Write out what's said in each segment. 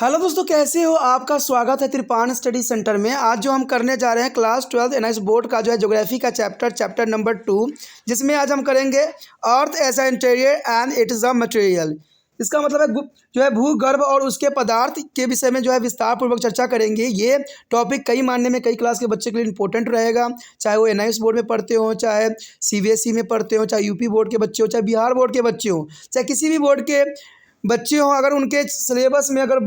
Hello दोस्तों, कैसे हो? आपका स्वागत है त्रिपाण स्टडी सेंटर में। आज जो हम करने जा रहे हैं क्लास 12 एनआईएस बोर्ड का जो है ज्योग्राफी का चैप्टर नंबर 2, जिसमें आज हम करेंगे earth as a interior and it is a material. इसका मतलब है जो है भूगर्भ और उसके पदार्थ के विषय में जो है विस्तार पूर्वक चर्चा करेंगे। ये टॉपिक कई मायने में कई क्लास के बच्चे के लिए इंपॉर्टेंट रहेगा, चाहे वो एनआईएस बोर्ड में पढ़ते हो, चाहे सीबीएसई में पढ़ते हो, चाहे यूपी बोर्ड के बच्चे हो, चाहे बिहार बोर्ड के बच्चे हो, चाहे किसी भी बोर्ड के बच्चे हों। अगर उनके सिलेबस में अगर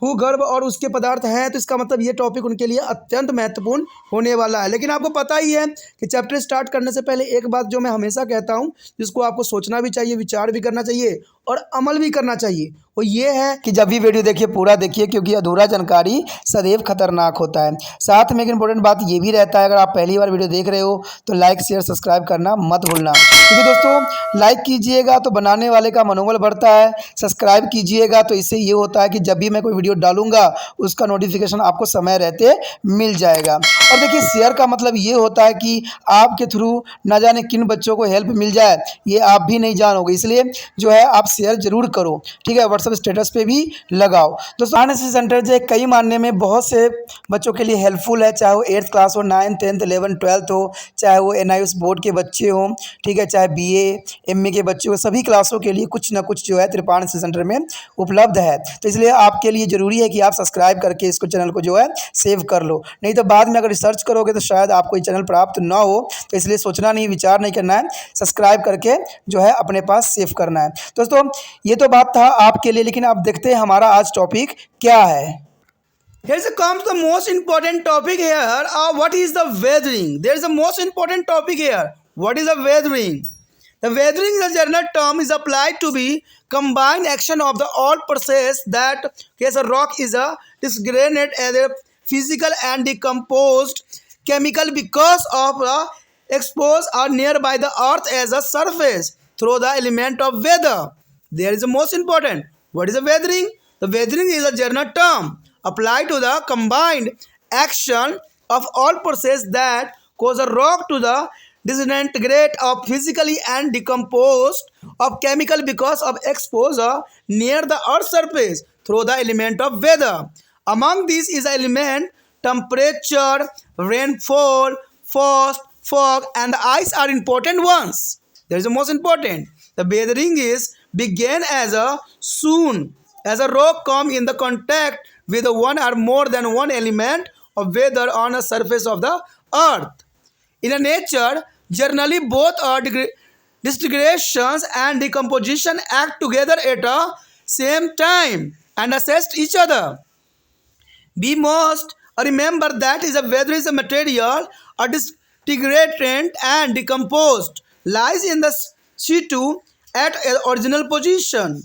भूगर्भ और उसके पदार्थ हैं तो इसका मतलब ये टॉपिक उनके लिए अत्यंत महत्वपूर्ण होने वाला है। लेकिन आपको पता ही है कि चैप्टर स्टार्ट करने से पहले एक बात जो मैं हमेशा कहता हूँ, जिसको आपको सोचना भी चाहिए, विचार भी करना चाहिए और अमल भी करना चाहिए, वो ये है कि जब भी वीडियो देखिए पूरा देखिए, क्योंकि अधूरा जानकारी सदैव खतरनाक होता है। साथ में एक इंपॉर्टेंट बात ये भी रहता है, अगर आप पहली बार वीडियो देख रहे हो तो लाइक शेयर सब्सक्राइब करना मत भूलना, क्योंकि दोस्तों लाइक कीजिएगा तो बनाने वाले का मनोबल बढ़ता है, सब्सक्राइब कीजिएगा तो इससे ये होता है कि जब भी मैं कोई वीडियो डालूंगा उसका नोटिफिकेशन आपको समय रहते मिल जाएगा। और देखिए शेयर का मतलब ये होता है कि आपके थ्रू न जाने किन बच्चों को हेल्प मिल जाए, ये आप भी नहीं जानोगे, इसलिए जो है आप शेयर जरूर करो, ठीक है। व्हाट्सएप स्टेटस पे भी लगाओ। दोस्तों एनआईएस सेंटर जो है कई मानने में बहुत से बच्चों के लिए हेल्पफुल है, चाहे वो 8th क्लास हो, 9th 10th 11th 12th हो, चाहे वो एनआईएस बोर्ड के बच्चे हों, ठीक है, चाहे बीए एमए के बच्चे हो, सभी क्लासों के लिए कुछ ना कुछ जो है त्रिपाण सेंटर में उपलब्ध है। तो इसलिए आपके लिए ज़रूरी है कि आप सब्सक्राइब करके इसको चैनल को जो है सेव कर लो, नहीं तो बाद में अगर रिसर्च करोगे तो शायद आपको ये चैनल प्राप्त ना हो। तो इसलिए सोचना नहीं, विचार नहीं करना है, सब्सक्राइब करके जो है अपने पास सेव करना है। दोस्तों ये तो बात था आपके लिए, लेकिन आप देखते हैं हमारा आज टॉपिक क्या है। Here comes the most important topic here. What is the weathering? There is the most important topic here. What is the weathering? The weathering is a general term is applied to be combined action of the all process that case a rock is a disgraded as a physical and decomposed chemical because of exposed or nearby the earth as a surface through the element of weather. There is the most important. What is the weathering? The weathering is a general term applied to the combined action of all processes that cause a rock to the disintegrate of physically and decomposed of chemical because of exposure near the earth's surface through the element of weather. Among these is the element temperature, rainfall, frost, fog and the ice are important ones. That is the most important. The weathering is began as a soon as a rock come in the contact with one or more than one element of weather on the surface of the earth. In a nature, generally both disintegrations and decomposition act together at the same time and assist each other. We must remember that is a weather is a material or disintegrated and decomposed lies in the situ at original position.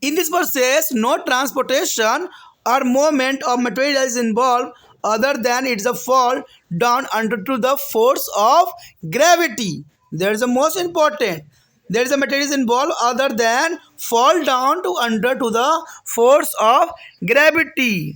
In this process, no transportation or movement of material is involved other than it's a fall down under to the force of gravity. That is the most important. There is a material is involved other than fall down to under to the force of gravity.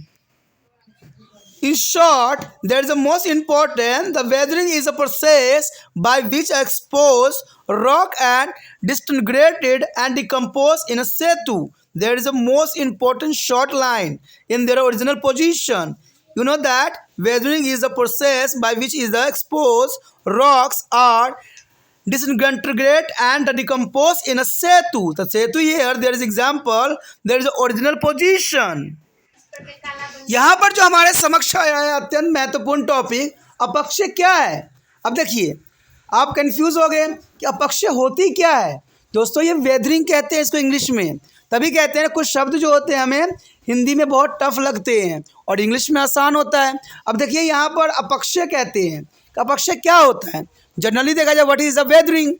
In short, that is the most important. The weathering is a process by which exposed rock and disintegrated and decomposed in a situ. There is a most important short line in their original position. You know that weathering is a process by which is the exposed rocks are disintegrate and decompose in a setu. The setu here there is example, there is a original position. यहाँ पर जो हमारे समक्ष आया है अत्यंत महत्वपूर्ण topic अपक्षय क्या है। अब देखिए आप कंफ्यूज हो गए कि अपक्षय होती क्या है। दोस्तों ये वेदरिंग कहते हैं इसको इंग्लिश में, तभी कहते हैं कुछ शब्द जो होते हैं हमें हिंदी में बहुत टफ लगते हैं और इंग्लिश में आसान होता है। अब देखिए यहाँ पर अपक्षय कहते हैं, अपक्षय क्या होता है। जनरली देखा जाए what is the weathering,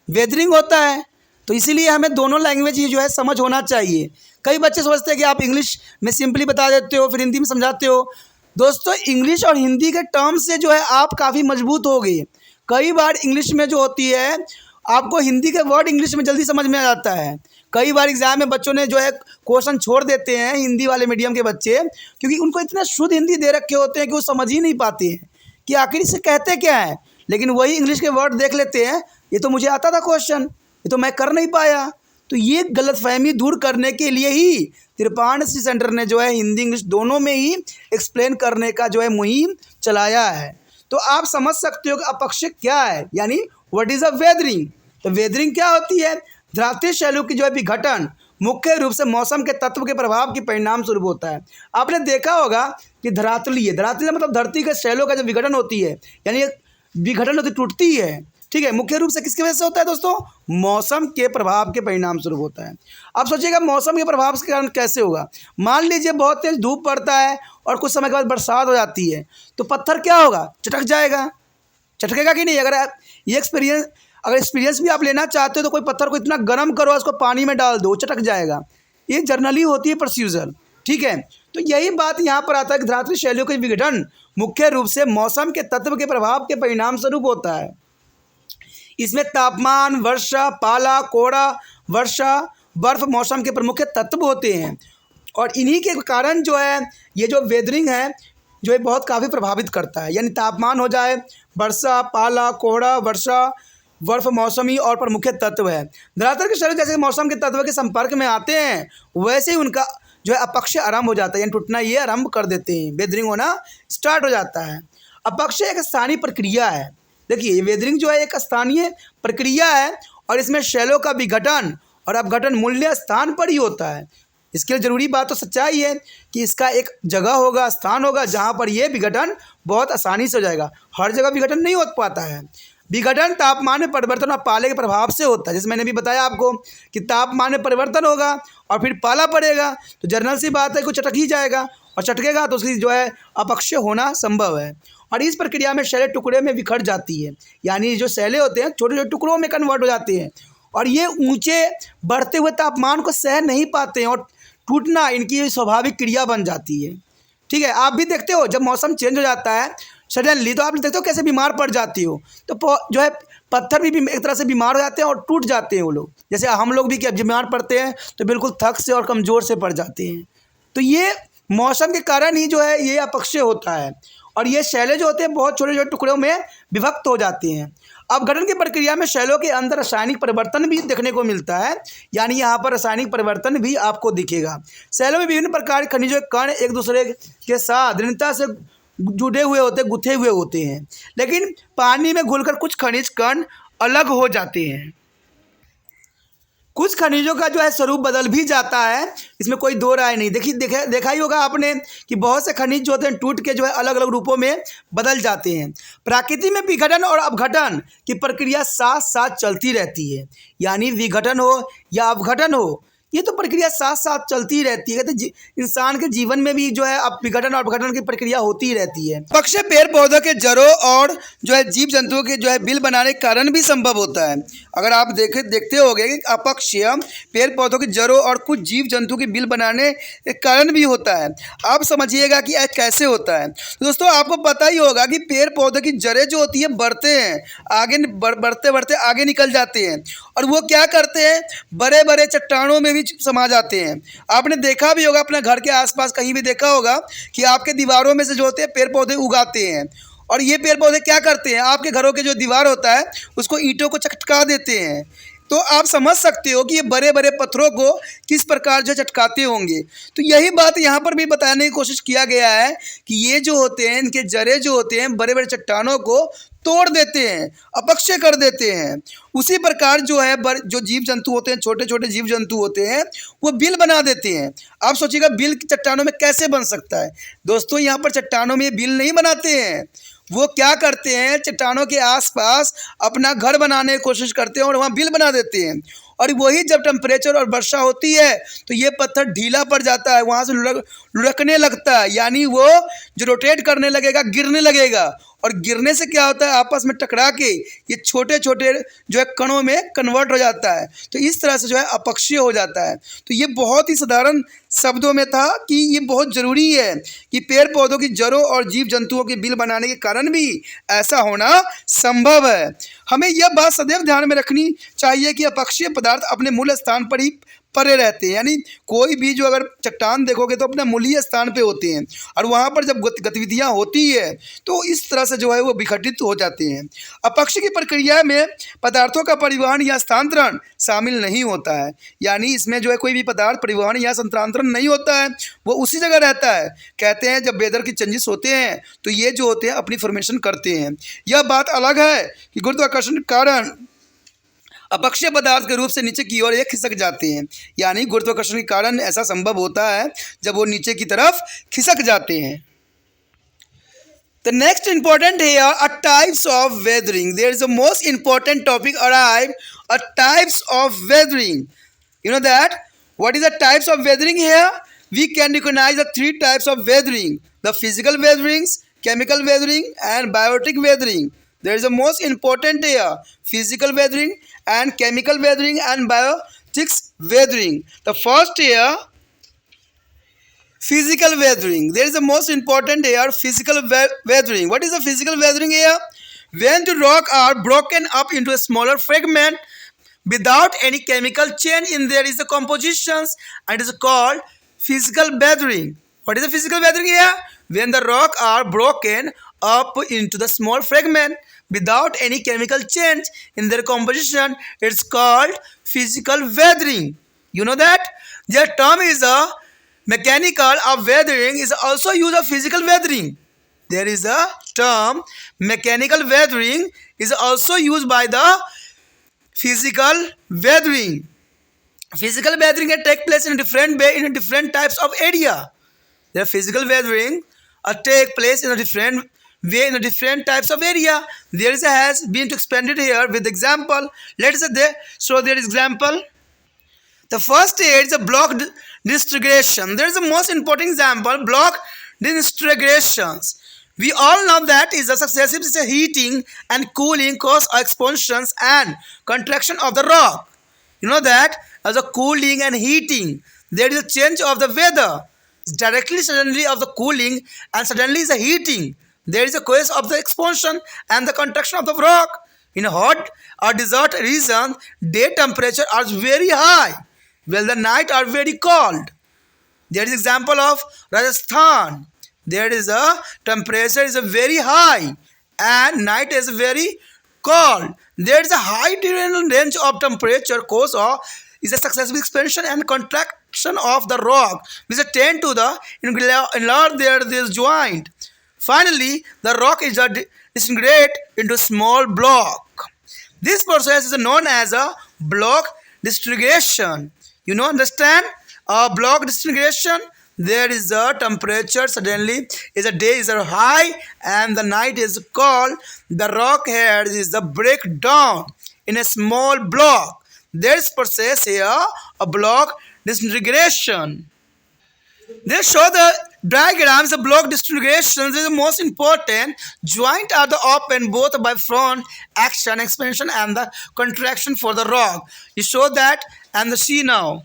weathering होता है, तो इसीलिए हमें दोनों लैंग्वेज जो है समझ होना चाहिए। कई बच्चे सोचते हैं कि आप इंग्लिश में सिंपली बता देते हो फिर हिंदी में समझाते हो। दोस्तों इंग्लिश और हिंदी के टर्म से जो है आप काफ़ी मजबूत हो गए। कई बार इंग्लिश में जो होती है आपको हिंदी के वर्ड इंग्लिश में जल्दी समझ में आ जाता है। कई बार एग्जाम में बच्चों ने जो है क्वेश्चन छोड़ देते हैं हिंदी वाले मीडियम के बच्चे, क्योंकि उनको इतना शुद्ध हिंदी दे रखे होते हैं कि वो समझ ही नहीं पाते हैं कि आखिर इसे कहते क्या है। लेकिन वही इंग्लिश के वर्ड देख लेते हैं, ये तो मुझे आता था क्वेश्चन, ये तो मैं कर नहीं पाया, तो ये गलतफहमी दूर करने के लिए ही त्रिपाण स्टडी सेंटर ने जो है हिंदी इंग्लिश दोनों में ही एक्सप्लेन करने का जो है मुहिम चलाया है। तो आप समझ सकते हो कि अपक्षय क्या है, यानी व्हाट इज़ अ वेदरिंग। तो वेदरिंग क्या होती है? धरातलीय शैलों की जो है विघटन मुख्य रूप से मौसम के तत्व के प्रभाव के परिणाम स्वरूप होता है। आपने देखा होगा कि धरातलीय मतलब धरती के शैलों का जो विघटन होती है, यानी विघटन होती टूटती है, ठीक है, मुख्य रूप से किसकी वजह से होता है दोस्तों? मौसम के प्रभाव के परिणाम स्वरूप होता है। अब सोचिएगा मौसम के प्रभाव के कारण कैसे होगा। मान लीजिए बहुत तेज धूप पड़ता है और कुछ समय के बाद बरसात हो जाती है, तो पत्थर क्या होगा? चटक जाएगा, चटकेगा कि नहीं? अगर ये एक्सपीरियंस भी आप लेना चाहते हो तो कोई पत्थर को इतना गर्म करो, उसको पानी में डाल दो, चटक जाएगा। ये जनरली होती है प्रोसीजर, ठीक है। तो यही बात यहाँ पर आता है कि धरातलीय शैलों के विघटन मुख्य रूप से मौसम के तत्व के प्रभाव के परिणाम स्वरूप होता है। इसमें तापमान, वर्षा, पाला, कोहरा, वर्षा, बर्फ मौसम के प्रमुख तत्व होते हैं और इन्हीं के कारण जो है ये जो वेदरिंग है जो है बहुत काफ़ी प्रभावित करता है। यानी तापमान हो जाए, वर्षा, पाला, कोहरा, वर्षा, बर्फ मौसमी और प्रमुख तत्व है। धरातल के शैल जैसे मौसम के तत्व के संपर्क में आते हैं वैसे ही उनका जो है अपक्षय आरंभ हो जाता है, यानी टूटना ये आरंभ कर देते हैं, वेदरिंग होना स्टार्ट हो जाता है। अपक्षय एक स्थानीय प्रक्रिया है। देखिए वेदरिंग जो है एक स्थानीय प्रक्रिया है और इसमें शैलों का विघटन और अपघटन मूल्य स्थान पर ही होता है। इसके लिए ज़रूरी बात तो सच्चाई है कि इसका एक जगह होगा, स्थान होगा जहाँ पर यह विघटन बहुत आसानी से हो जाएगा। हर जगह विघटन नहीं हो पाता है। विघटन तापमान में परिवर्तन और पाले के प्रभाव से होता है। जैसे मैंने भी बताया आपको कि तापमान में परिवर्तन होगा और फिर पाला पड़ेगा, तो जनरल सी बात है कि चटक ही जाएगा और चटकेगा तो उसकी जो है अपक्षय होना संभव है। और इस प्रक्रिया में शैलें टुकड़े में बिखर जाती है, यानी जो शैलें होते हैं छोटे छोटे टुकड़ों में कन्वर्ट हो जाते हैं और ये ऊंचे बढ़ते हुए तापमान को सह नहीं पाते हैं और टूटना इनकी स्वाभाविक क्रिया बन जाती है। ठीक है, आप भी देखते हो जब मौसम चेंज हो जाता है सडनली तो आप देखते हो कैसे बीमार पड़ जाती हो, तो जो है पत्थर भी एक तरह से बीमार हो जाते हैं और टूट जाते हैं वो लोग। जैसे हम लोग भी क्या बीमार पड़ते हैं तो बिल्कुल थक से और कमज़ोर से पड़ जाते हैं। तो ये मौसम के कारण ही जो है ये अपक्षय होता है और ये शैलें जो होते हैं बहुत छोटे छोटे टुकड़ों में विभक्त हो जाती हैं। अपघटन की प्रक्रिया में शैलों के अंदर रासायनिक परिवर्तन भी देखने को मिलता है, यानी यहाँ पर रासायनिक परिवर्तन भी आपको दिखेगा। शैलों में विभिन्न प्रकार के खनिजों के कण एक दूसरे के साथ दृढ़ता से जुड़े हुए होते, गुथे हुए होते हैं, लेकिन पानी में घुलकर कुछ खनिज कण अलग हो जाते हैं। कुछ खनिजों का जो है स्वरूप बदल भी जाता है, इसमें कोई दो राय नहीं। देखा ही होगा आपने कि बहुत से खनिज जो होते हैं टूट के जो है अलग अलग रूपों में बदल जाते हैं। प्रकृति में विघटन और अपघटन की प्रक्रिया साथ साथ चलती रहती है, यानी विघटन हो या अपघटन हो ये तो प्रक्रिया साथ साथ चलती ही रहती है। तो इंसान के जीवन में भी जो है विघटन और अपघटन की प्रक्रिया होती ही रहती है। अपक्षय पेड़ पौधों के जड़ों और जो है जीव जंतुओं के जो है बिल बनाने के कारण भी संभव होता है। अगर आप देखते होंगे कि अपक्षय पेड़ पौधों की जड़ों और कुछ जीव जंतु के बिल बनाने के कारण भी होता है। आप समझिएगा कि कैसे होता है। तो दोस्तों आपको पता ही होगा कि पेड़ पौधों की जड़ें जो होती है बढ़ते हैं, आगे बढ़ते बढ़ते आगे निकल जाते हैं और वो क्या करते हैं बड़े बड़े चट्टानों में भी समा जाते हैं। आपने देखा भी होगा अपने घर के आसपास कहीं भी देखा होगा कि आपके दीवारों में से जो होते हैं पेड़ पौधे उगाते हैं और ये पेड़ पौधे क्या करते हैं आपके घरों के जो दीवार होता है उसको ईंटों को चटका देते हैं। तो आप समझ सकते हो कि ये बड़े बड़े पत्थरों को किस प्रकार जो चटकाते होंगे। तो यही बात यहाँ पर भी बताने की कोशिश किया गया है कि ये जो होते हैं इनके जड़ें जो होते हैं बड़े बड़े चट्टानों को तोड़ देते हैं, अपक्षय कर देते हैं। उसी प्रकार जो है जो जीव जंतु होते हैं छोटे छोटे जीव जंतु होते हैं वो बिल बना देते हैं। आप सोचिएगा बिल चट्टानों में कैसे बन सकता है। दोस्तों यहाँ पर चट्टानों में बिल नहीं बनाते हैं, वो क्या करते हैं चट्टानों के आसपास अपना घर बनाने की कोशिश करते हैं और वहाँ बिल बना देते हैं और वही जब टेम्परेचर और वर्षा होती है तो ये पत्थर ढीला पड़ जाता है, वहाँ से लुढ़कने लगता है, यानी वो जो रोटेट करने लगेगा गिरने लगेगा और गिरने से क्या होता है आपस में टकरा के ये छोटे छोटे जो है कणों में कन्वर्ट हो जाता है। तो इस तरह से जो है अपक्षय हो जाता है। तो ये बहुत ही साधारण शब्दों में था कि ये बहुत ज़रूरी है कि पेड़ पौधों की जड़ों और जीव जंतुओं के बिल बनाने के कारण भी ऐसा होना संभव है। हमें यह बात सदैव ध्यान में रखनी चाहिए कि अपक्षय पदार्थ अपने मूल स्थान पर ही परे रहते हैं, यानी कोई भी जो अगर चट्टान देखोगे तो अपने मूलीय स्थान पे होते हैं और वहाँ पर जब गतिविधियाँ होती है तो इस तरह से जो है वो विघटित हो जाते हैं। अपक्षय की प्रक्रिया में पदार्थों का परिवहन या स्थानांतरण शामिल नहीं होता है, यानी इसमें जो है कोई भी पदार्थ परिवहन या स्थानांतरण नहीं होता है, वो उसी जगह रहता है। कहते हैं जब वेदर की चेंजेस होते हैं तो ये जो होते हैं अपनी फॉर्मेशन करते हैं। यह बात अलग है कि गुरुत्वाकर्षण के कारण अपक्षय पदार्थ के रूप से नीचे की ओर ये खिसक जाते हैं, यानी गुरुत्वाकर्षण के कारण ऐसा संभव होता है जब वो नीचे की तरफ खिसक जाते हैं। The next important here are types of weathering. There is a most important topic arrive, types of weathering. You know that? What is the types of weathering here? We can recognize the three types of weathering: the physical weatherings, chemical weathering, and biotic weathering. There is a most important here: physical weathering and chemical weathering and biotic weathering. The first here, physical weathering. There is the most important here, physical weathering. What is the physical weathering here? When the rock are broken up into a smaller fragment without any chemical change in there is the compositions, and it is called physical weathering. What is the physical weathering here? When the rock are broken up into the small fragment without any chemical change in their composition, it's called physical weathering. You know that? Their term is a mechanical of weathering is also used of physical weathering. There is a term mechanical weathering is also used by the physical weathering. Physical weathering can take place in a different way in a different types of area. The physical weathering take place in a different way in a different types of area. There is a has been expanded here with example. Let us say show their example. The first is a block disintegration. There is the most important example, block disintegrations. We all know that is a successive heating and cooling cause expansions and contraction of the rock. You know that as a cooling and heating, there is a change of the weather. Directly suddenly of the cooling and suddenly is a heating. There is a cause of the expansion and the contraction of the rock. In a hot or desert region, day temperature are very high, while the night are very cold. There is example of Rajasthan. There is a temperature is a very high and night is very cold. There is a high range of temperature cause of is a successive expansion and contraction of the rock which tend to the enlarge this joint. Finally, the rock is disintegrate into small block. This process is known as a block disintegration. You know, understand? A block disintegration, there is a temperature suddenly is a day is a high and the night is cold. The rock head is the breakdown in a small block. This process here a block disintegration. They show the diagrams of block disintegration. This is the most important. Joint are the open both by front action, expansion and the contraction for the rock. You show that and the see now.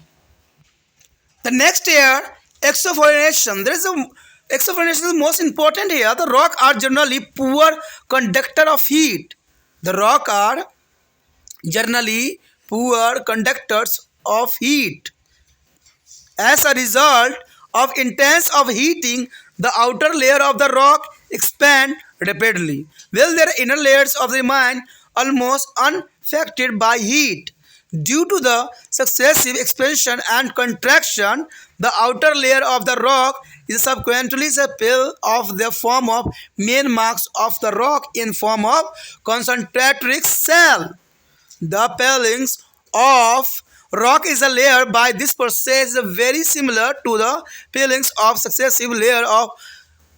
The next here, exfoliation. There is a exfoliation is most important here. The rock are generally poor conductor of heat. The rock are generally poor conductors of heat. As a result of intense of heating, the outer layer of the rock expand rapidly, while their inner layers of remain almost unaffected by heat. Due to the successive expansion and contraction, the outer layer of the rock is subsequently peel off the form of main marks of the rock in form of concentric cell. The peelings of rock is a layer by this process is very similar to the peelings of successive layer of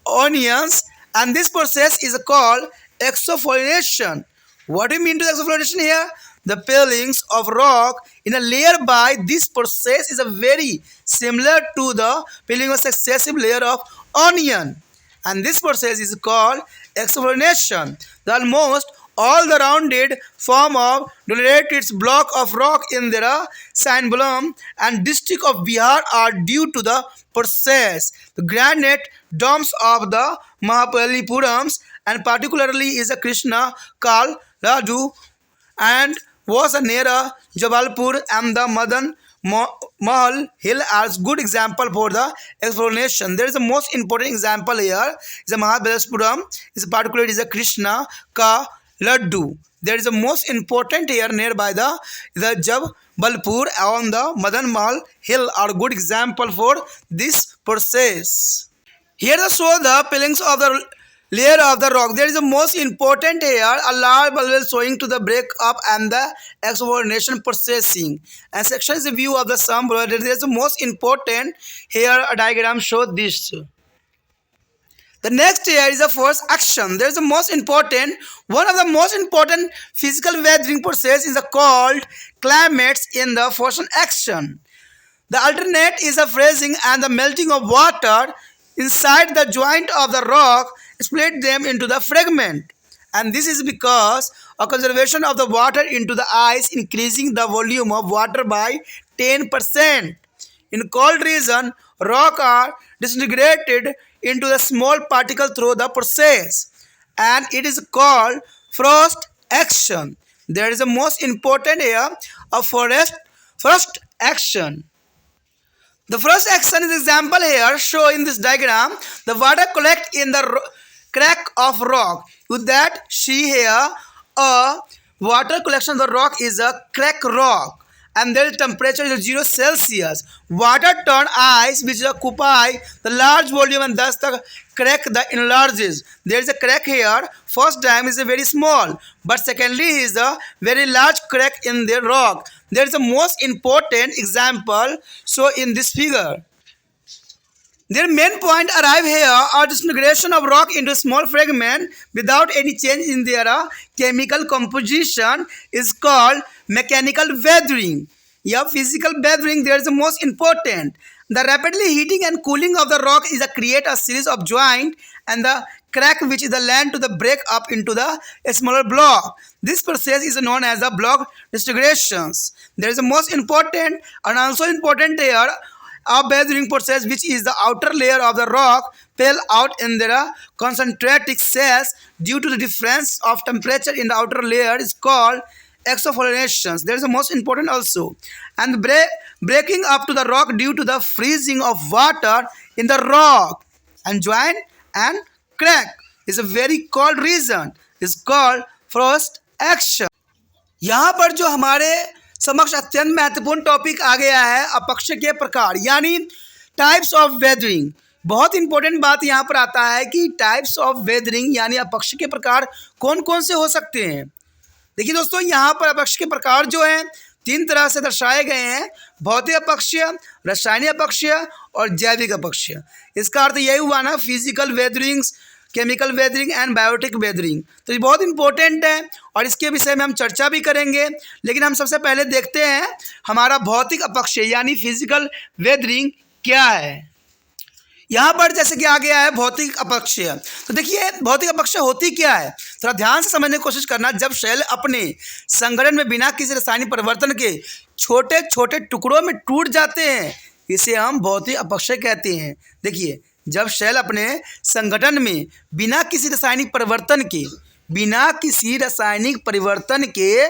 onions, and this process is called exfoliation. What do you mean to exfoliation here? The peelings of rock in a layer by this process is a very similar to the peeling of successive layer of onion, and this process is called exfoliation. The almost all the rounded form of dolorated block of rock in their Sandbalam and district of Bihar are due to the process. The granite domes of the Mahaballipurams and particularly is a Krishna Kal Raju and was near Jabalpur and the Madan Mall Hill as good example for the explanation. There is the most important example here is a Mahabalipuram. Is particularly is a Krishna ka laddu. There is the most important here nearby the Jabalpur on the Madan Mahal Hill are good example for this process. Here the show the peelings of the layer of the rock. There is the most important here a large bubble showing to the break up and the exfoliation processing. And section is a view of the sum. There is the most important here a diagram show this. The next here is the first action. There is the most important, one of the most important physical weathering process is called climates in the first action. The alternate is the freezing and the melting of water inside the joint of the rock split them into the fragment. And this is because a conservation of the water into the ice increasing the volume of water by 10%. In cold region, rock are disintegrated into the small particle through the process and it is called frost action. There is the most important here of first action. The first action is example here show in this diagram. The water collect in the crack of rock. With that see here a water collection of the rock is a crack rock and their temperature is 0 Celsius. Water turn ice which occupy the large volume and thus the crack the enlarges. There is a crack here. First time is a very small but secondly is a very large crack in the rock. There is a most important example so in this figure. Their main point arrive here are disintegration of rock into small fragment without any change in their chemical composition is called mechanical weathering. Yeah, physical weathering there is the most important. The rapidly heating and cooling of the rock is create a series of joint and the crack which is the land to the break up into the smaller block. This process is known as the block disintegrations. There is the most important and also important here a weathering process which is the outer layer of the rock fell out in their concentric cells due to the difference of temperature in the outer layer is called exfoliations. There is the most important also and breaking up to the rock due to the freezing of water in the rock and joint and crack is a very cold reason is called frost action. यहाँ पर जो हमारे समक्ष अत्यंत महत्वपूर्ण topic आ गया है अपक्षय के प्रकार यानी टाइप्स ऑफ वेदरिंग। बहुत इंपॉर्टेंट बात यहाँ पर आता है कि टाइप्स ऑफ वेदरिंग यानी अपक्षय के प्रकार कौन कौन से हो सकते हैं। देखिए दोस्तों यहाँ पर अपक्षय के प्रकार जो हैं 3 तरह से दर्शाए गए हैं भौतिक अपक्षय, रासायनिक अपक्षय और जैविक अपक्षय। इसका अर्थ यही हुआ ना physical weatherings, chemical weathering and biotic weathering. तो ये बहुत इंपॉर्टेंट है और इसके विषय में हम चर्चा भी करेंगे लेकिन हम सबसे पहले देखते हैं हमारा भौतिक अपक्षय यानी फिजिकल वेदरिंग क्या है। यहाँ पर जैसे कि आ गया है भौतिक अपक्षय। तो देखिए भौतिक अपक्षय होती क्या है थोड़ा ध्यान से समझने की कोशिश करना। जब शेल अपने संगठन में बिना किसी रासायनिक परिवर्तन के छोटे छोटे टुकड़ों में टूट जाते हैं इसे हम भौतिक अपक्षय कहते हैं। देखिए जब शेल अपने संगठन में बिना किसी रासायनिक परिवर्तन के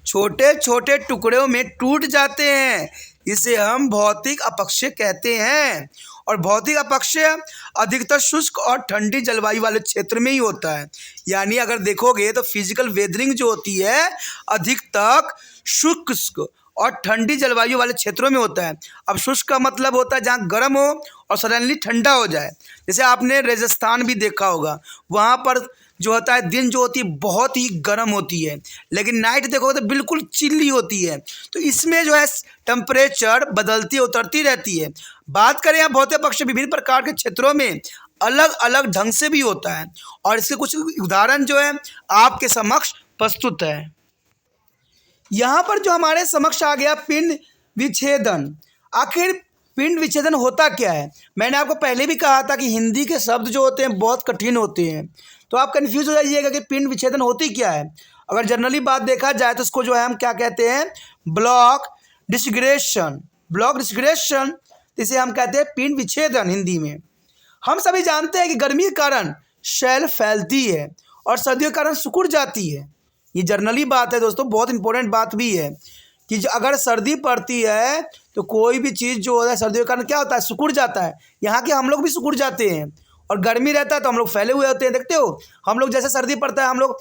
छोटे छोटे टुकड़ों में टूट जाते हैं इसे हम भौतिक अपक्षय कहते हैं। और भौतिक अपक्षय अधिकतर शुष्क और ठंडी जलवायु वाले क्षेत्र में ही होता है। यानी अगर देखोगे तो फिजिकल वेदरिंग जो होती है अधिकतर शुष्क और ठंडी जलवायु वाले क्षेत्रों में होता है। अब शुष्क का मतलब होता है जहाँ गर्म हो और सडनली ठंडा हो जाए। जैसे आपने राजस्थान भी देखा होगा वहाँ पर जो होता है दिन जो होती है बहुत ही गर्म होती है लेकिन नाइट देखोगे तो बिल्कुल चिल्ली होती है। तो इसमें जो है टेम्परेचर बदलती उतरती रहती है। बात करें यहाँ भौतिक अपक्षय विभिन्न प्रकार के क्षेत्रों में अलग अलग ढंग से भी होता है और इसके कुछ उदाहरण जो है आपके समक्ष प्रस्तुत है। यहाँ पर जो हमारे समक्ष आ गया पिंड विच्छेदन। आखिर पिंड विच्छेदन होता क्या है। मैंने आपको पहले भी कहा था कि हिंदी के शब्द जो होते हैं बहुत कठिन होते हैं तो आप कंफ्यूज हो जाइएगा कि पिंड विच्छेदन होती क्या है। अगर जनरली बात देखा जाए तो इसको जो है हम क्या कहते हैं ब्लॉक डिसग्रेशन इसे हम कहते हैं पिंड विच्छेदन हिंदी में। हम सभी जानते हैं कि गर्मी के कारण शैल फैलती है और सर्दियों के कारण सिकुड़ जाती है। ये जनरली बात है दोस्तों, बहुत इंपॉर्टेंट बात भी है कि अगर सर्दी पड़ती है तो कोई भी चीज़ जो होता है सर्दियों के कारण क्या होता है, सिकुड़ जाता है। यहाँ के हम लोग भी सिकुड़ जाते हैं। और गर्मी रहता है तो हम लोग फैले हुए होते हैं। देखते हो हम लोग जैसे सर्दी पड़ता है हम लोग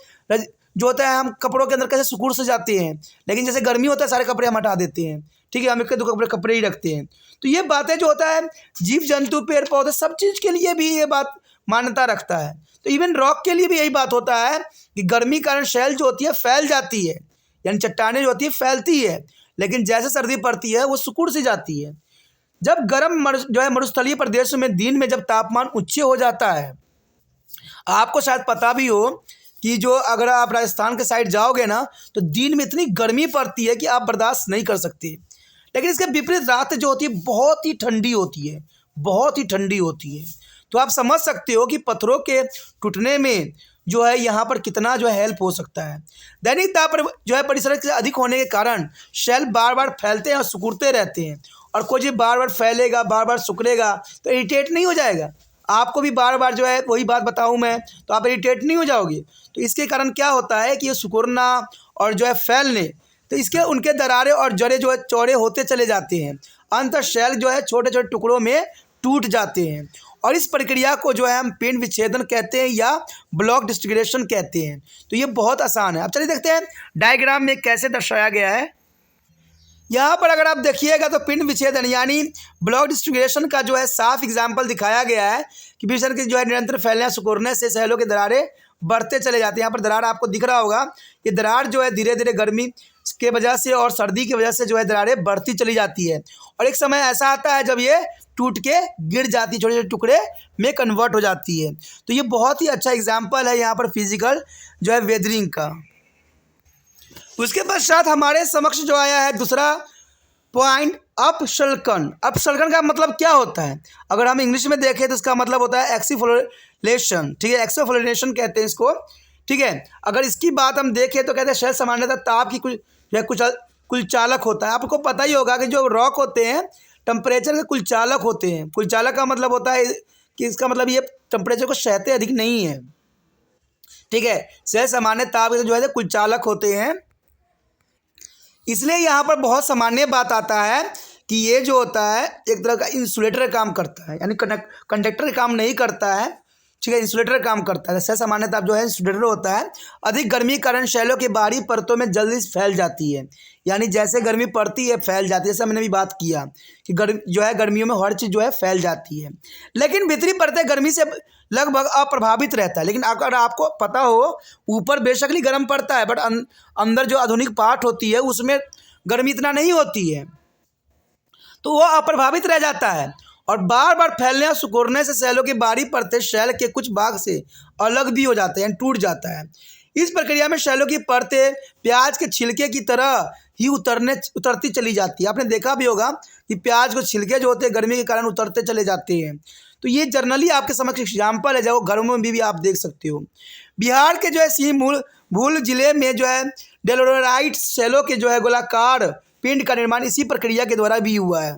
जो होता है हम कपड़ों के अंदर कैसे सिकुड़ से जाते हैं, लेकिन जैसे गर्मी होता है सारे कपड़े हम हटा देते हैं। ठीक है, हम एक दो कपड़े ही रखते हैं। तो ये बातें जो होता है जीव जंतु पेड़ पौधे सब चीज़ के लिए भी ये बात मान्यता रखता है। तो इवन रॉक के लिए भी यही बात होता है कि गर्मी के कारण शैल जो होती है फैल जाती है, यानी चट्टानें जो होती है फैलती है, लेकिन जैसे सर्दी पड़ती है वो सिकुड़ सी जाती है। जब गर्म जो है मरुस्थलीय प्रदेशों में दिन में जब तापमान उच्च हो जाता है, आपको शायद पता भी हो कि जो अगर आप राजस्थान के साइड जाओगे ना तो दिन में इतनी गर्मी पड़ती है कि आप बर्दाश्त नहीं कर सकते। लेकिन इसके विपरीत रात जो होती है बहुत ही ठंडी होती है, बहुत ही ठंडी होती है। तो आप समझ सकते हो कि पत्थरों के टूटने में जो है यहाँ पर कितना जो है हेल्प हो सकता है। दैनिक ताप जो है परिसर से अधिक होने के कारण शेल बार बार फैलते हैं और सिकुड़ते रहते हैं। और कोई चीज़ बार बार फैलेगा बार बार सिकुड़ेगा तो इरिटेट नहीं हो जाएगा? आपको भी बार बार जो है वही बात बताऊँ मैं तो आप इरिटेट नहीं हो जाओगे? तो इसके कारण क्या होता है कि ये सिकुड़ना और जो है फैलने, तो इसके उनके दरारें और जड़ें जो है चौड़े होते चले जाते हैं। अंततः शेल जो है छोटे छोटे टुकड़ों में टूट जाते हैं। और इस प्रक्रिया को जो है हम पिंड विच्छेदन कहते हैं या ब्लॉक डिसइंटीग्रेशन कहते हैं। तो ये बहुत आसान है। अब चलिए देखते हैं डायग्राम में कैसे दर्शाया गया है। यहाँ पर अगर आप देखिएगा तो पिंड विच्छेदन यानी ब्लॉक डिसइंटीग्रेशन का जो है साफ एग्जाम्पल दिखाया गया है कि विषण के जो है निरंतर फैलने सिकुड़ने से शैलों के दरारें बढ़ते चले जाते हैं। यहाँ पर दरार आपको दिख रहा होगा, ये दरार जो है धीरे धीरे गर्मी के वजह से और सर्दी की वजह से जो है दरारें बढ़ती चली जाती है। और एक समय ऐसा आता है जब ये टूट के गिर जाती है, छोटे छोटे टुकड़े में कन्वर्ट हो जाती है। तो ये बहुत ही अच्छा एग्जाम्पल है यहाँ पर फिजिकल जो है वेदरिंग का। उसके पश्चात हमारे समक्ष जो आया है दूसरा पॉइंट, अपशल्कन। अपशल्कन का मतलब क्या होता है? अगर हम इंग्लिश में देखें तो इसका मतलब होता है एक्सीफोलेशन। ठीक है, एक्सीफोलेशन कहते हैं इसको। ठीक है, अगर इसकी बात हम देखें तो कहते हैं शैल सामान्यतः ताप की कुलचालक होता है। आपको पता ही होगा कि जो रॉक होते हैं टेम्परेचर के कुलचालक होते हैं। कुलचालक का मतलब होता है कि इसका मतलब ये टेम्परेचर को सहते अधिक नहीं है। ठीक है, शैल सामान्य ताप के जो है कुलचालक होते हैं। इसलिए यहाँ पर बहुत सामान्य बात आता है कि ये जो होता है एक तरह का इंसुलेटर का काम करता है, यानी कंडक्टर का काम नहीं करता है। ठीक है, इंसुलेटर का काम करता है। सामान्य ताप जो है इंसुलेटर होता है। अधिक गर्मी के कारण शैलों की बाहरी परतों में जल्दी फैल जाती है, यानी जैसे गर्मी पड़ती है फैल जाती है। जैसे मैंने भी बात किया कि जो है गर्मियों में हर चीज़ जो है फैल जाती है, लेकिन भीतरी परतें गर्मी से लगभग अप्रभावित रहता है। लेकिन अगर आपको पता हो ऊपर बेशकली गर्म पड़ता है, बट अंदर जो आधुनिक पार्ट होती है उसमें गर्मी इतना नहीं होती है, तो वो अप्रभावित रह जाता है। और बार बार फैलने और सिकुड़ने से शैलों की बाहरी परतें शैल के कुछ भाग से अलग भी हो जाते हैं, टूट जाता है। इस प्रक्रिया में शैलों की परतें प्याज के छिलके की तरह ही उतरती चली जाती है। आपने देखा भी होगा कि प्याज के छिलके जो होते हैं गर्मी के कारण उतरते चले जाते हैं। तो ये जनरली आपके समक्ष एग्जाम्पल है, जो घरों में भी आप देख सकते हो। बिहार के जो है सीहोर जिले में जो है डेलोराइट शैलों के जो है गोलाकार पिंड का निर्माण इसी प्रक्रिया के द्वारा भी हुआ है।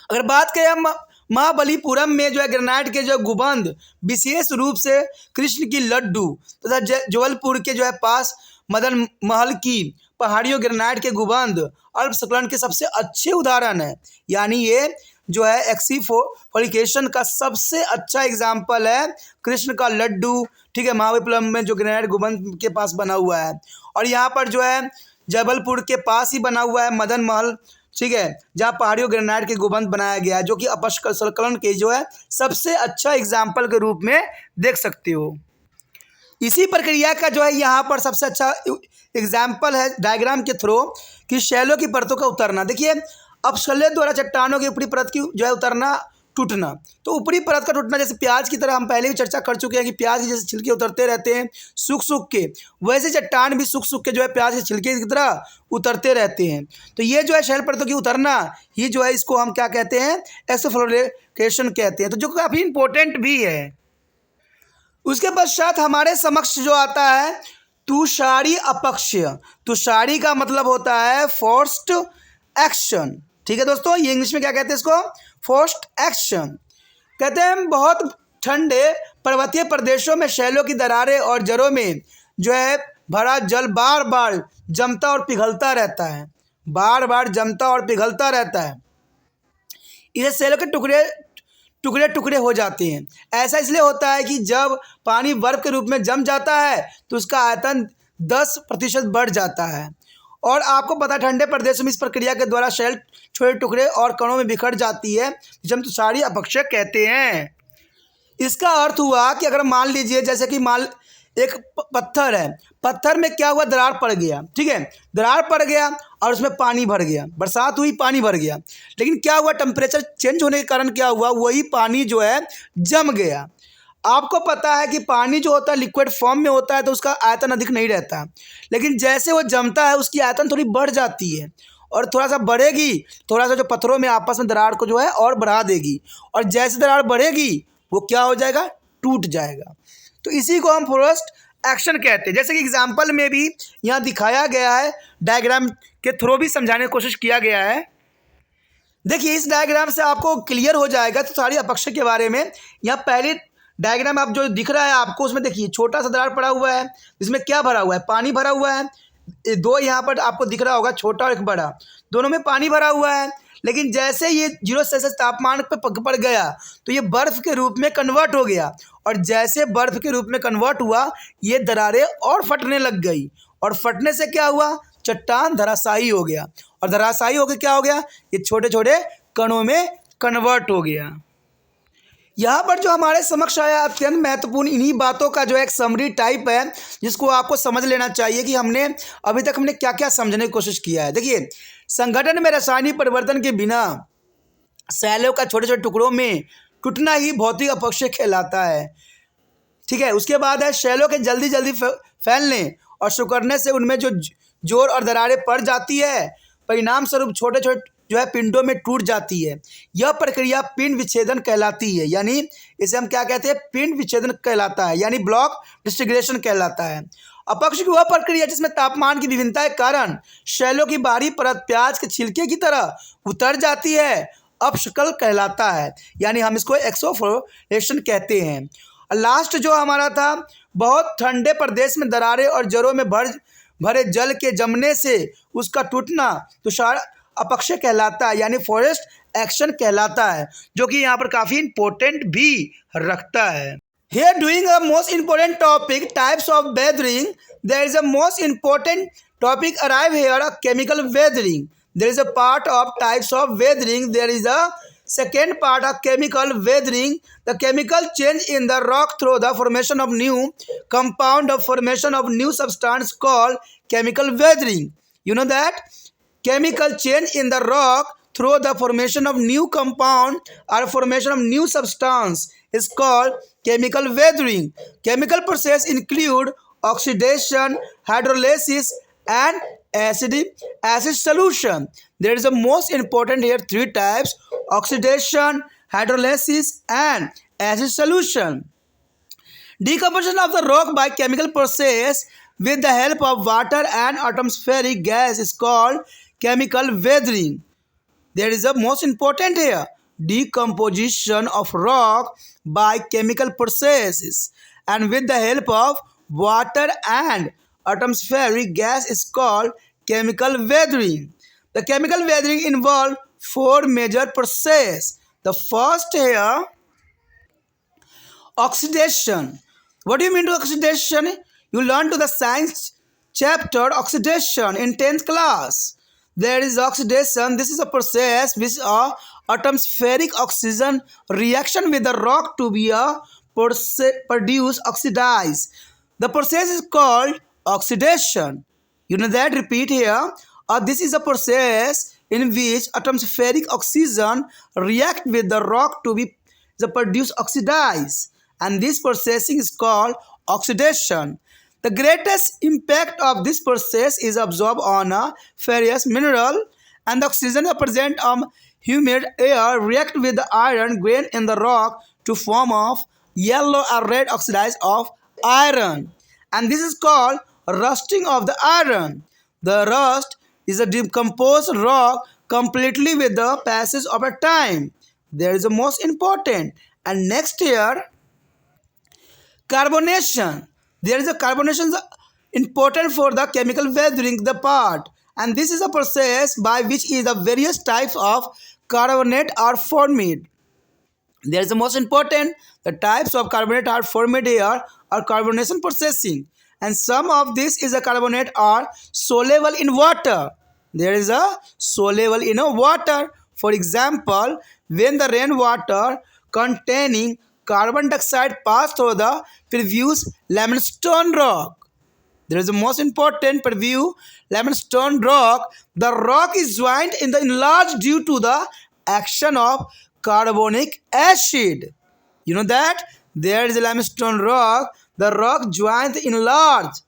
अगर बात करें हम महाबलीपुरम में जो है ग्रेनाइट के जो गुंबद विशेष रूप से कृष्ण की लड्डू तथा जबलपुर के जो है पास मदन महल की पहाड़ियों ग्रेनाइट के गुंबद अल्पशल्कन के सबसे अच्छे उदाहरण है। यानी ये जो है एक्सीफोलिकेशन का सबसे अच्छा एग्जाम्पल है कृष्ण का लड्डू। ठीक है, महाबलीपुरम में जो ग्रेनाइट गुंबद के पास बना हुआ है, और यहाँ पर जो है जबलपुर के पास ही बना हुआ है मदन महल। ठीक है, जहाँ पहाड़ियों ग्रेनाइट के गुंबद बनाया गया है, जो कि अपशल्कन के जो है सबसे अच्छा एग्जाम्पल के रूप में देख सकते हो। इसी प्रक्रिया का जो है यहाँ पर सबसे अच्छा एग्जाम्पल है डायग्राम के थ्रू कि शैलों की परतों का उतरना। देखिए, अपशल्य द्वारा चट्टानों की ऊपरी परत की जो है उतरना टूटना। तो ऊपरी परत का टूटना जैसे प्याज की तरह हम पहले भी चर्चा कर चुके हैं कि प्याज के जैसे छिलके उतरते रहते हैं सूख के, वैसे चट्टान भी सूख के जो है प्याज के छिलके की तरह उतरते रहते हैं। तो ये जो है शैल परतों की उतरना ही जो है इसको हम क्या कहते हैं, एक्सीफोलिकेशन कहते हैं। तो जो काफ़ी इंपॉर्टेंट भी है। उसके पश्चात हमारे समक्ष जो आता है तुषारी अपक्षय। तुषारी का मतलब होता है फोर्स्ड एक्शन। ठीक है दोस्तों, ये इंग्लिश में क्या कहते हैं इसको, फोर्स्ड एक्शन कहते हैं। बहुत ठंडे पर्वतीय प्रदेशों में शैलों की दरारें और जड़ों में जो है भरा जल बार बार जमता और पिघलता रहता है। बार बार जमता और पिघलता रहता है। इसे सेलों के टुकड़े टुकड़े टुकड़े हो जाते हैं। ऐसा इसलिए होता है कि जब पानी बर्फ के रूप में जम जाता है तो उसका आयतन 10% बढ़ जाता है। और आपको पता है ठंडे प्रदेशों में इस प्रक्रिया के द्वारा शेल छोटे टुकड़े और कणों में बिखर जाती है, जिसे हम तुषारी अपक्षय कहते हैं। इसका अर्थ हुआ कि अगर मान लीजिए जैसे कि मान एक पत्थर है, पत्थर में क्या हुआ, दरार पड़ गया, ठीक है, दरार पड़ गया और उसमें पानी भर गया, बरसात हुई, पानी भर गया, लेकिन क्या हुआ, टेम्परेचर चेंज होने के कारण क्या हुआ, वही पानी जो है जम गया। आपको पता है कि पानी जो होता है लिक्विड फॉर्म में होता है तो उसका आयतन अधिक नहीं रहता, लेकिन जैसे वो जमता है उसकी आयतन थोड़ी बढ़ जाती है और थोड़ा सा बढ़ेगी, थोड़ा सा जो पत्थरों में आपस में दरार को जो है और बढ़ा देगी, और जैसे दरार बढ़ेगी वो क्या हो जाएगा, टूट जाएगा। तो इसी को हम फोर्स्ड एक्शन कहते हैं। जैसे कि एग्जाम्पल में भी यहाँ दिखाया गया है, डायग्राम के थ्रू भी समझाने की कोशिश किया गया है। देखिए इस डायग्राम से आपको क्लियर हो जाएगा तो सारी अपक्षय के बारे में। यहाँ पहले डायग्राम आप जो दिख रहा है आपको, उसमें देखिए छोटा सा दरार पड़ा हुआ है, इसमें क्या भरा हुआ है, पानी भरा हुआ है। दो यहाँ पर आपको दिख रहा होगा, छोटा और एक बड़ा, दोनों में पानी भरा हुआ है। लेकिन जैसे ये 0 सेल्सियस तापमान पर पक पड़ गया तो ये बर्फ़ के रूप में कन्वर्ट हो गया, और जैसे बर्फ़ के रूप में कन्वर्ट हुआ ये दरारें और फटने लग गई, और फटने से क्या हुआ, चट्टान धराशायी हो गया, और धराशायी होकर क्या हो गया, ये छोटे छोटे कणों में कन्वर्ट हो गया। यहाँ पर जो हमारे समक्ष आया अत्यंत महत्वपूर्ण इन्हीं बातों का जो एक समरी टाइप है, जिसको आपको समझ लेना चाहिए कि हमने अभी तक हमने क्या क्या समझने की कोशिश किया है। देखिए संगठन में रासायनिक परिवर्तन के बिना शैलों का छोटे छोटे टुकड़ों में टूटना ही भौतिक अपक्षय कहलाता है, ठीक है। उसके बाद है शैलों के जल्दी जल्दी फैलने और सिकुड़ने से उनमें जो जोर और दरारें पड़ जाती है, परिणाम स्वरूप छोटे छोटे जो है पिंडों में टूट जाती है। यह प्रक्रिया पिंड विच्छेदन कहलाती है, यानी इसे हम क्या कहते हैं, पिंड विच्छेदन कहलाता है, यानी ब्लॉक डिसइंटीग्रेशन कहलाता है। अपक्षय की वह प्रक्रिया जिसमें तापमान की विभिन्नता के कारण शैलों की बाहरी परत प्याज के छिलके की तरह उतर जाती है, अपशकल कहलाता है, यानी हम इसको एक्सोफ्लोरेशन कहते हैं। और लास्ट जो हमारा था, बहुत ठंडे प्रदेश में दरारें और जड़ों में भरे जल के जमने से उसका टूटना तुषार अपक्षय कहलाता है, यानी फॉरेस्ट एक्शन कहलाता है, जो कि यहाँ पर काफ़ी इंपॉर्टेंट भी रखता है। Here doing a most important topic, types of weathering, there is a most important topic arrive here, a chemical weathering. There is a part of types of weathering, there is a second part of chemical weathering, the chemical change in the rock through the formation of new compound, of formation of new substance called chemical weathering. You know that? Chemical change in the rock through the formation of new compound or formation of new substance is called chemical weathering. Chemical process include oxidation, hydrolysis and acid solution. There is a most important here three types: oxidation, hydrolysis and acid solution. Decomposition of the rock by chemical process with the help of water and atmospheric gas is called chemical weathering. There is a most important here, decomposition of rock by chemical processes and with the help of water and atmospheric gas is called chemical weathering. The chemical weathering involve four major processes. The first here, oxidation. What do you mean to oxidation? You learn to the science chapter oxidation in 10th class. There is oxidation. This is a process which atmospheric oxygen reaction with the rock to be produce oxidized. The process is called oxidation. You know that? Repeat here. This is a process in which atmospheric oxygen react with the rock to be produce oxidized, and this processing is called oxidation. The greatest impact of this process is absorbed on a ferrous mineral, and the oxygen present on humid air react with the iron grain in the rock to form of yellow or red oxidized of iron, and this is called rusting of the iron. The rust is a decomposed rock completely with the passage of a time. There is the most important. And next here, carbonation. There is a carbonation important for the chemical weathering the part, and this is a process by which is the various types of carbonate are formed. There is the most important, the types of carbonate are formed here are carbonation processing, and some of this is a carbonate are soluble in water. There is a soluble in a water. For example, when the rainwater containing carbon dioxide pass through the previous limestone rock. There is the most important preview limestone rock. The rock is joined in the enlarged due to the action of carbonic acid. You know that there is a limestone rock. The rock joint enlarged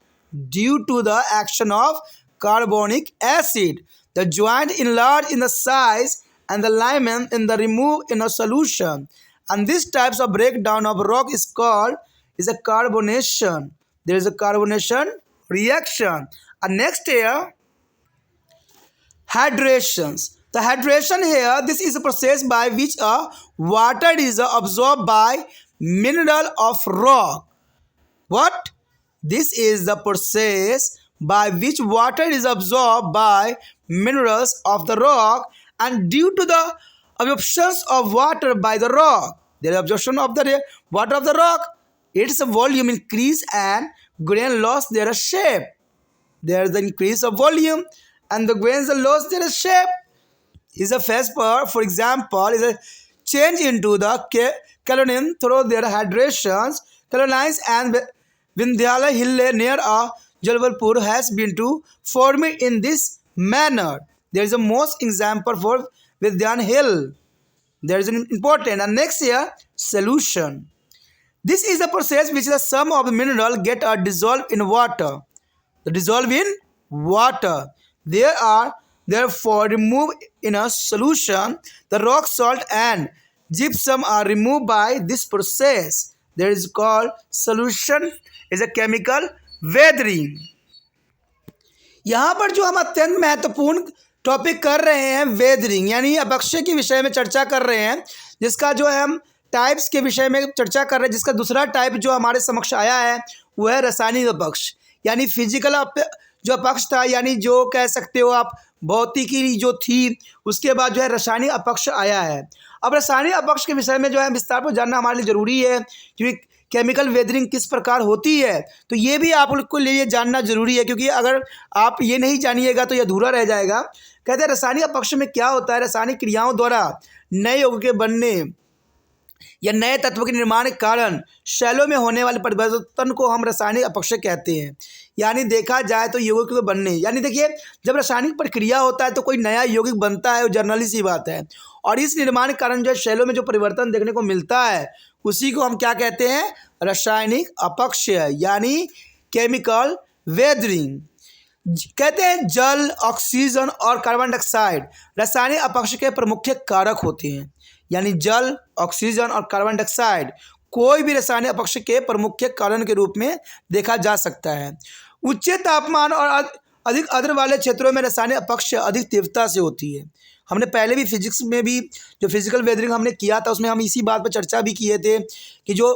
due to the action of carbonic acid. The joint enlarged in the size and the limon in the remove in a solution. And this types of breakdown of rock is called is a carbonation. There is a carbonation reaction. And next here, hydrations. The hydration here, this is a process by which water is absorbed by mineral of rock. What? This is the process by which water is absorbed by minerals of the rock, and due to the absorption of water by the rock, the absorption of the water of the rock, its volume increase and grain loss their shape. There is the increase of volume and the grains lost their shape. Is a phase for example, is a change into the colony through their hydrations. Colonies and Vindhyala hill near Jabalpur has been to form in this manner. There is a most example for Vidyan hill. There is an important. And next here, solution. This is a process which the sum of the mineral get dissolved in water. The dissolve in water. There are therefore removed in a solution. The rock salt and gypsum are removed by this process. There is called solution is a chemical weathering. यहाँ पर जो हम अत्यंत महत्वपूर्ण topic कर रहे हैं weathering यानी अपक्षय के विषय में चर्चा कर रहे हैं, जिसका जो है हम टाइप्स के विषय में चर्चा कर रहे हैं, जिसका दूसरा टाइप जो हमारे समक्ष आया है वह है रासायनिक अपक्ष यानी फिजिकल जो अपक्ष था, यानी जो कह सकते हो आप भौतिकी जो थी, उसके बाद जो है रासायनिक अपक्ष आया है। अब रासायनिक अपक्ष के विषय में जो है विस्तार पर जानना हमारे लिए ज़रूरी है, क्योंकि केमिकल वेदरिंग किस प्रकार होती है तो ये भी आप लोग को लिए जानना जरूरी है, क्योंकि अगर आप ये नहीं जानिएगा तो ये अधूरा रह जाएगा। कहते हैं रासायनिक अपक्ष में क्या होता है, रासायनिक क्रियाओं द्वारा नए यौगिक के बनने या नए तत्व के निर्माण के कारण शैलों में होने वाले परिवर्तन को हम रासायनिक अपक्ष कहते हैं। यानी देखा जाए तो यौगिक के बनने, यानी देखिए जब रासायनिक प्रक्रिया होता है तो कोई नया यौगिक बनता है, वो जर्नली सी बात है, और इस निर्माण के कारण जो शैलों में जो परिवर्तन देखने को मिलता है उसी को हम क्या कहते हैं, रासायनिक अपक्ष यानी केमिकल वेदरिंग। कहते हैं जल, ऑक्सीजन और कार्बन डाइऑक्साइड रासायनिक अपक्ष के प्रमुख कारक होते हैं। यानी जल, ऑक्सीजन और कार्बन डाइऑक्साइड कोई भी रासायनिक अपक्ष के प्रमुख कारण के रूप में देखा जा सकता है। उच्च तापमान और अधिक आर्द्र वाले क्षेत्रों में रासायनिक अपक्ष अधिक तीव्रता से होती है। हमने पहले भी फिजिक्स में भी जो फिजिकल वेदरिंग हमने किया था उसमें हम इसी बात पर चर्चा भी किए थे कि जो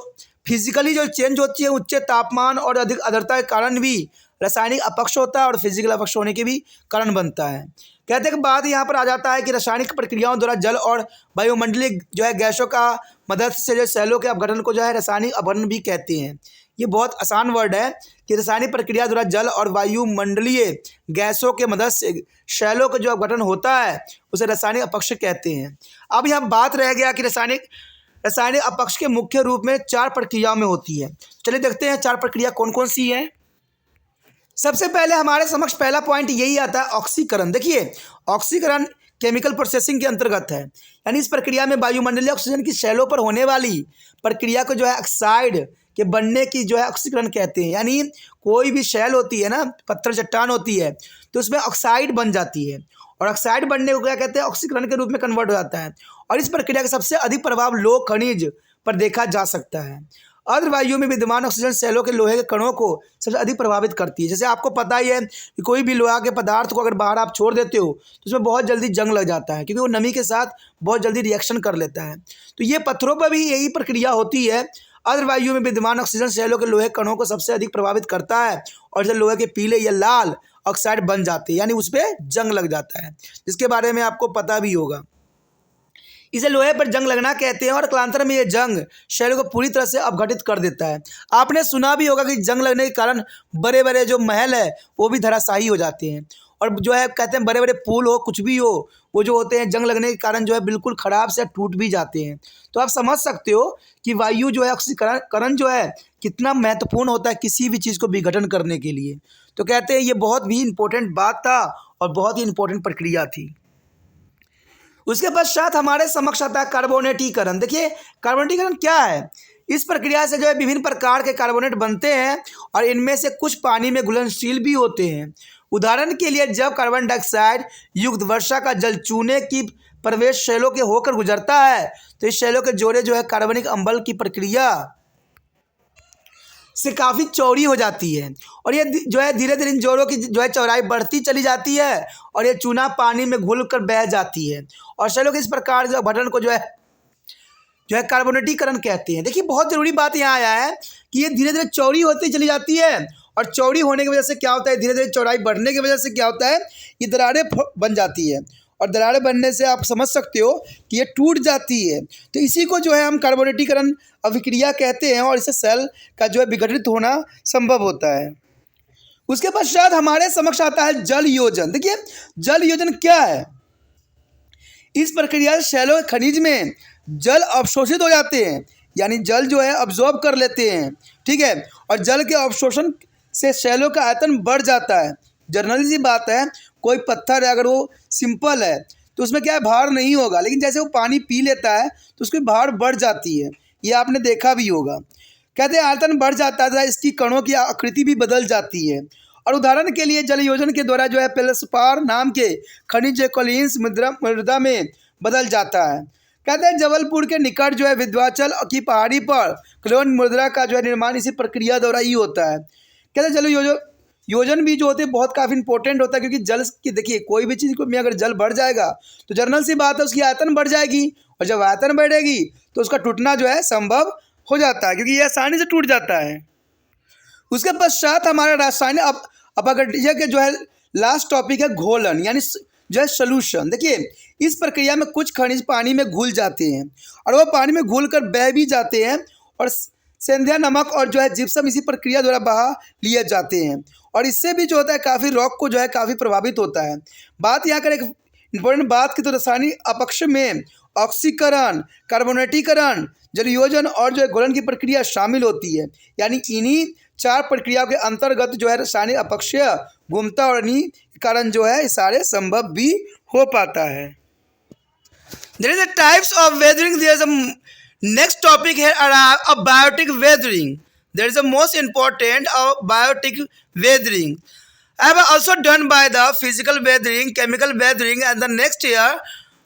फिजिकली जो चेंज होती है उच्च तापमान और अधिक आर्द्रता के कारण भी रासायनिक अपक्ष होता है और फिजिकल अपक्ष होने के भी कारण बनता है। कहते हैं कि बात यहाँ पर आ जाता है कि रासायनिक प्रक्रियाओं द्वारा जल और वायुमंडलीय जो है गैसों का मदद से जो शैलों के अपघटन को जो है रासायनिक अपघटन भी कहते हैं। ये बहुत आसान वर्ड है कि रासायनिक प्रक्रिया द्वारा जल और वायुमंडलीय गैसों के मदद से शैलों का जो अपघटन होता है उसे रासायनिक अपक्ष कहते हैं। अब यहाँ बात रह गया कि रासायनिक अपक्ष के मुख्य रूप में 4 प्रक्रियाओं में होती है। चलिए देखते हैं 4 प्रक्रिया कौन कौन सी है। सबसे पहले हमारे समक्ष पहला पॉइंट यही आता है ऑक्सीकरण। देखिए ऑक्सीकरण केमिकल प्रोसेसिंग के अंतर्गत है, यानी इस प्रक्रिया में वायुमंडलीय ऑक्सीजन की शैलों पर होने वाली प्रक्रिया को जो है ऑक्साइड के बनने की जो है ऑक्सीकरण कहते हैं। यानी कोई भी शैल होती है ना, पत्थर चट्टान होती है तो उसमें ऑक्साइड बन जाती है और ऑक्साइड बनने को क्या कहते हैं, ऑक्सीकरण के रूप में कन्वर्ट हो जाता है। और इस प्रक्रिया का सबसे अधिक प्रभाव लोह खनिज पर देखा जा सकता है। आर्द्र वायु में विद्यमान ऑक्सीजन सेलों के लोहे के कणों को सबसे अधिक प्रभावित करती है। जैसे आपको पता ही है कि कोई भी लोहा के पदार्थ को अगर बाहर आप छोड़ देते हो तो उसमें बहुत जल्दी जंग लग जाता है, क्योंकि वो नमी के साथ बहुत जल्दी रिएक्शन कर लेता है। तो ये पत्थरों पर भी यही प्रक्रिया होती है। आर्द्र वायु में विद्यमान ऑक्सीजन सेलों के लोहे कणों को सबसे अधिक प्रभावित करता है और जैसे लोहे के पीले या लाल ऑक्साइड बन जाते हैं, यानी उस पर जंग लग जाता है, जिसके बारे में आपको पता भी होगा। इसे लोहे पर जंग लगना कहते हैं और कालांतर में ये जंग शैलों को पूरी तरह से अपघटित कर देता है। आपने सुना भी होगा कि जंग लगने के कारण बड़े बड़े जो महल है वो भी धराशायी हो जाते हैं, और जो है कहते हैं बड़े बड़े पुल हो कुछ भी हो वो जो होते हैं जंग लगने के कारण जो है बिल्कुल ख़राब से टूट भी जाते हैं। तो आप समझ सकते हो कि वायु जो है ऑक्सीकरण जो है कितना महत्वपूर्ण होता है किसी भी चीज़ को विघटन करने के लिए। तो कहते हैं ये बहुत भी इम्पोर्टेंट बात था और बहुत ही इम्पोर्टेंट प्रक्रिया थी। उसके पश्चात हमारे समक्ष आता है कार्बोनेटीकरण। देखिए कार्बोनेटीकरण क्या है? इस प्रक्रिया से जो है विभिन्न प्रकार के कार्बोनेट बनते हैं और इनमें से कुछ पानी में घुलनशील भी होते हैं। उदाहरण के लिए जब कार्बन डाइऑक्साइड युक्त वर्षा का जल चूने की प्रवेश शैलों के होकर गुजरता है तो इस शैलों के जोड़े जो है कार्बनिक अम्ल की प्रक्रिया से काफ़ी चौड़ी हो जाती है, और ये जो है धीरे धीरे इन जोड़ों की जो है चौड़ाई बढ़ती चली जाती है और ये चूना पानी में घुल कर बह जाती है, और शैलों के इस प्रकार जो गठन को जो है कार्बोनेटीकरण कहते हैं। देखिए बहुत ज़रूरी बात यहाँ आया है कि ये धीरे धीरे चौड़ी होती चली जाती है, और चौड़ी होने की वजह से क्या होता है, धीरे धीरे चौड़ाई बढ़ने की वजह से क्या होता है, ये दरारें बन जाती है, और दरारें बनने से आप समझ सकते हो कि ये टूट जाती है। तो इसी को जो है हम कार्बोनेटीकरण अभिक्रिया कहते हैं, और इससे सेल का जो है विघटित होना संभव होता है। उसके पश्चात हमारे समक्ष आता है जल योजन। देखिए जल योजन क्या है? इस प्रक्रिया से शैलों के खनिज में जल अवशोषित हो जाते हैं, यानी जल जो है अब्जॉर्ब कर लेते हैं, ठीक है, और जल के अवशोषण से शैलों का आयतन बढ़ जाता है। जनरली सी बात है, कोई पत्थर है अगर वो सिंपल है तो उसमें क्या है भार नहीं होगा, लेकिन जैसे वो पानी पी लेता है तो उसकी भार बढ़ जाती है, ये आपने देखा भी होगा। कहते हैं आयतन बढ़ जाता है, इसकी कणों की आकृति भी बदल जाती है। और उदाहरण के लिए जल योजन के द्वारा जो है पेलस्पार नाम के खनिज कॉलिन्स मृदा में बदल जाता है। कहते हैं जबलपुर के निकट जो है विंध्याचल की पहाड़ी पर क्लोन मृदा का जो है निर्माण इसी प्रक्रिया द्वारा ही होता है। कहते हैं जल योजन भी जो होते हैं बहुत काफ़ी इंपॉर्टेंट होता है, क्योंकि जल की देखिए कोई भी चीज़ में अगर जल बढ़ जाएगा तो जनरल सी बात है उसकी आयतन बढ़ जाएगी, और जब आयतन बढ़ेगी तो उसका टूटना जो है संभव हो जाता है, क्योंकि यह आसानी से टूट जाता है। उसके पश्चात हमारा रासायनिक अपघटन के जो है लास्ट टॉपिक है घोलन, यानी जो है सोल्यूशन। देखिए इस प्रक्रिया में कुछ खनिज पानी में घुल जाते हैं और वो पानी में घुल कर बह भी जाते हैं, और सेंधिया नमक और जो है जिप्सम इसी प्रक्रिया द्वारा बहा लिए जाते हैं, और इससे भी जो होता है काफ़ी रॉक को जो है काफ़ी प्रभावित होता है। बात यहाँ कर एक इम्पोर्टेंट बात की तो रासायनिक अपक्ष में ऑक्सीकरण, कार्बोनेटीकरण, जलयोजन और जो है घोलन की प्रक्रिया शामिल होती है, यानी इन्हीं चार प्रक्रियाओं के अंतर्गत जो है रासायनिक अपक्षय घूमता और इन्हीं कारण जो है सारे संभव भी हो पाता है। There is a types of weathering. There is a next topic here a biotic weathering. There is a most important biotic weathering. I have also done by the physical weathering, chemical weathering, and the next year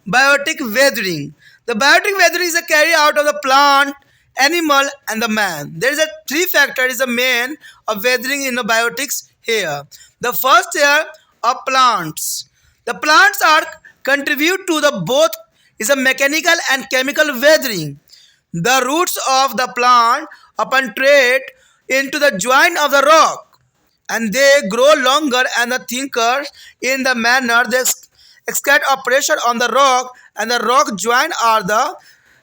biotic weathering. The biotic weathering is a carry out of the plant, animal, and the man. There is a three factor is the main of weathering in the biotics here. The first here are plants. The plants are contribute to the both is a mechanical and chemical weathering. The roots of the plant penetrate into the joint of the rock, and they grow longer and the thicker in the manner they exert a pressure on the rock, and the rock joint are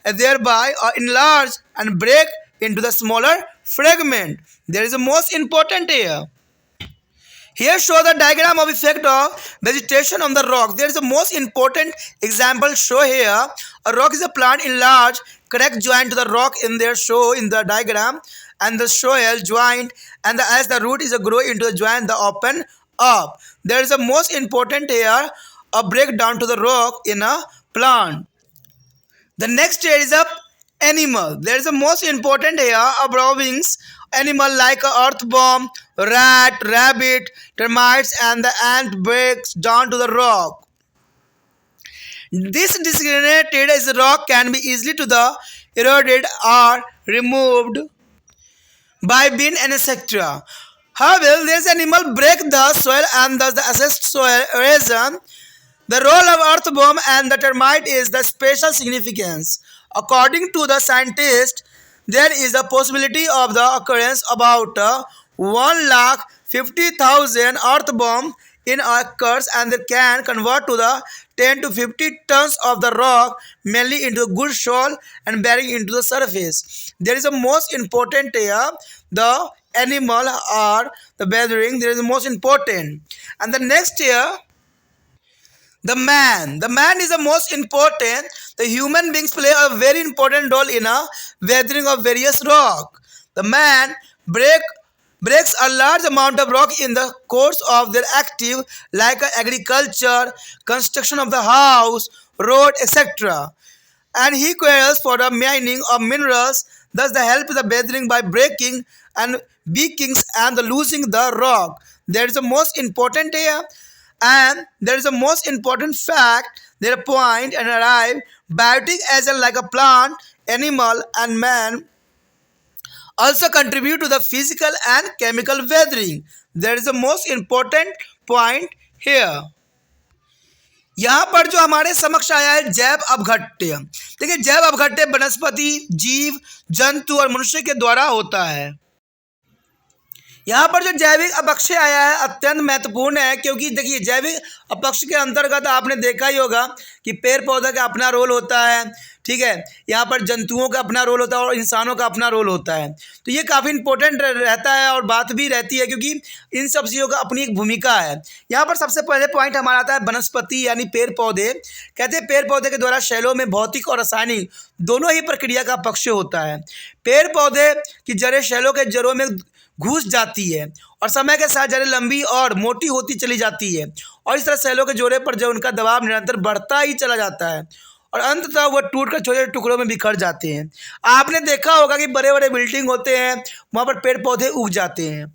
thereby enlarged and break into the smaller fragment. There is a most important here. Here show the diagram of effect of vegetation on the rock. There is a most important example show here. A rock is a plant enlarged, correct joint to the rock in their show in the diagram, and the soil joint, and as the root is a grow into the joint, the open up. There is a most important here a breakdown to the rock in a plant. The next here is a animal. There is a most important here a browsings animal like a earthworm, rat, rabbit, termites, and the ant breaks down to the rock. This disintegrated as rock can be easily to the eroded or removed by bin and etc. However, this animal break the soil and thus the assessed soil erosion. The role of earthworm and the termite is the special significance. According to the scientist, there is a possibility of the occurrence about 1,50,000 earth bomb in occurs, and they can convert to the 10 to 50 tons of the rock mainly into good soil and bearing into the surface. There is a most important here, the animal or the bearing, there is the most important. And the next here, the man is the most important. The human beings play a very important role in a weathering of various rock. The man breaks a large amount of rock in the course of their active, like agriculture, construction of the house, road, etc. And he cares for the mining of minerals. Thus, they help the weathering by breaking and breaking and the losing the rock. There is the most important here, and there is a most important fact. Their point and arrive biotic as a like a plant, animal, and man also contribute to the physical and chemical weathering. There is the most important point here. यहाँ पर जो हमारे समक्ष आया है जैव अपघट्य। देखिए, जैव अपघट्य वनस्पति, जीव जंतु और मनुष्य के द्वारा होता है। यहाँ पर जो जैविक अपक्षय आया है अत्यंत महत्वपूर्ण है, क्योंकि देखिए जैविक अपक्ष के अंतर्गत आपने देखा ही होगा कि पेड़ पौधे का अपना रोल होता है, ठीक है, यहाँ पर जंतुओं का अपना रोल होता है और इंसानों का अपना रोल होता है। तो ये काफ़ी इंपॉर्टेंट रहता है और बात भी रहती है, क्योंकि इन सब चीज़ों का अपनी एक भूमिका है। यहाँ पर सबसे पहले पॉइंट हमारा आता है वनस्पति यानी पेड़ पौधे। कहते हैं पेड़ पौधे के द्वारा शैलों में भौतिक और रासायनिक दोनों ही प्रक्रिया का अपक्षय होता है। पेड़ पौधे की जड़ें शैलों के जड़ों में घुस जाती है और समय के साथ जड़ें लंबी और मोटी होती चली जाती है, और इस तरह सेलों के जोड़े पर जो उनका दबाव निरंतर बढ़ता ही चला जाता है और अंततः वह टूटकर छोटे छोटे टुकड़ों में बिखर जाते हैं। आपने देखा होगा कि बड़े बड़े बिल्डिंग होते हैं, वहाँ पर पेड़ पौधे उग जाते हैं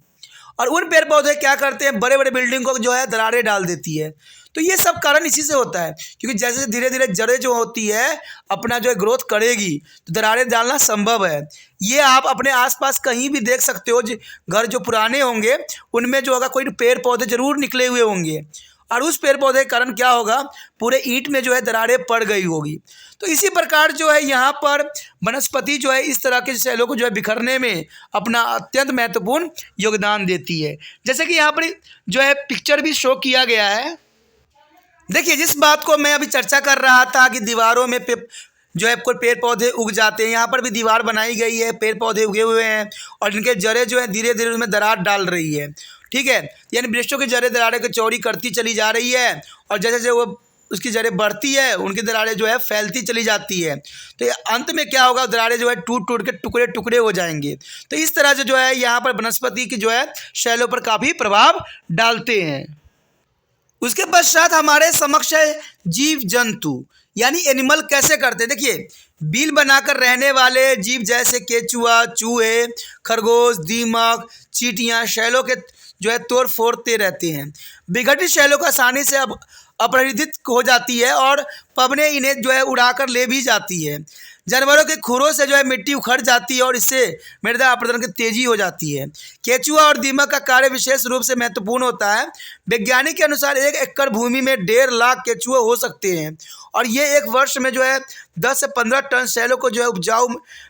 और उन पेड़ पौधे क्या करते हैं, बड़े बड़े बिल्डिंग को जो है दरारें डाल देती है। तो ये सब कारण इसी से होता है, क्योंकि जैसे धीरे धीरे जड़ें जो होती है अपना जो है ग्रोथ करेगी तो दरारें डालना संभव है। ये आप अपने आसपास कहीं भी देख सकते हो, घर जो पुराने होंगे उनमें जो होगा कोई पेड़ पौधे जरूर निकले हुए होंगे और उस पेड़ पौधे के कारण क्या होगा, पूरे ईंट में जो है दरारें पड़ गई होगी। तो इसी प्रकार जो है यहाँ पर वनस्पति जो है इस तरह के सेलों को जो है बिखरने में अपना अत्यंत महत्वपूर्ण योगदान देती है। जैसे कि यहाँ पर जो है पिक्चर भी शो किया गया है। देखिए, जिस बात को मैं अभी चर्चा कर रहा था कि दीवारों में जो है कोई पेड़ पौधे उग जाते हैं, यहाँ पर भी दीवार बनाई गई है, पेड़ पौधे उगे हुए हैं और इनके जड़ें जो है धीरे धीरे उसमें दरार डाल रही है, ठीक है, यानी वृक्षों की जड़ें दरारें को चौड़ी करती चली जा रही है और जैसे जैसे वो उसकी जड़ें बढ़ती है उनकी दरारें जो है फैलती चली जाती है। तो अंत में क्या होगा, दरारें जो है टूट टूट के टुकड़े टुकड़े हो जाएंगे। तो इस तरह से जो है यहाँ पर वनस्पति की जो है शैलों पर काफ़ी प्रभाव डालते हैं। उसके पश्चात हमारे समक्ष है जीव जंतु यानी एनिमल कैसे करते हैं। देखिए, बिल बनाकर रहने वाले जीव जैसे केचुआ, चूहे, खरगोश, दीमक, चींटियाँ शैलों के जो है तोड़ फोड़ते रहते हैं। विघटित शैलों को आसानी से अब अपरिधित हो जाती है और पवने इन्हें जो है उड़ाकर ले भी जाती है। जानवरों के खुरों से जो है मिट्टी उखड़ जाती है और इससे मृदा अपरदन की तेजी हो जाती है। केचुआ और दीमक का कार्य विशेष रूप से महत्वपूर्ण होता है। वैज्ञानिक के अनुसार 1 एकड़ भूमि में 1.5 लाख केचुए हो सकते हैं और ये एक वर्ष में जो है 10 से 15 टन शैलों को जो है उपजाऊ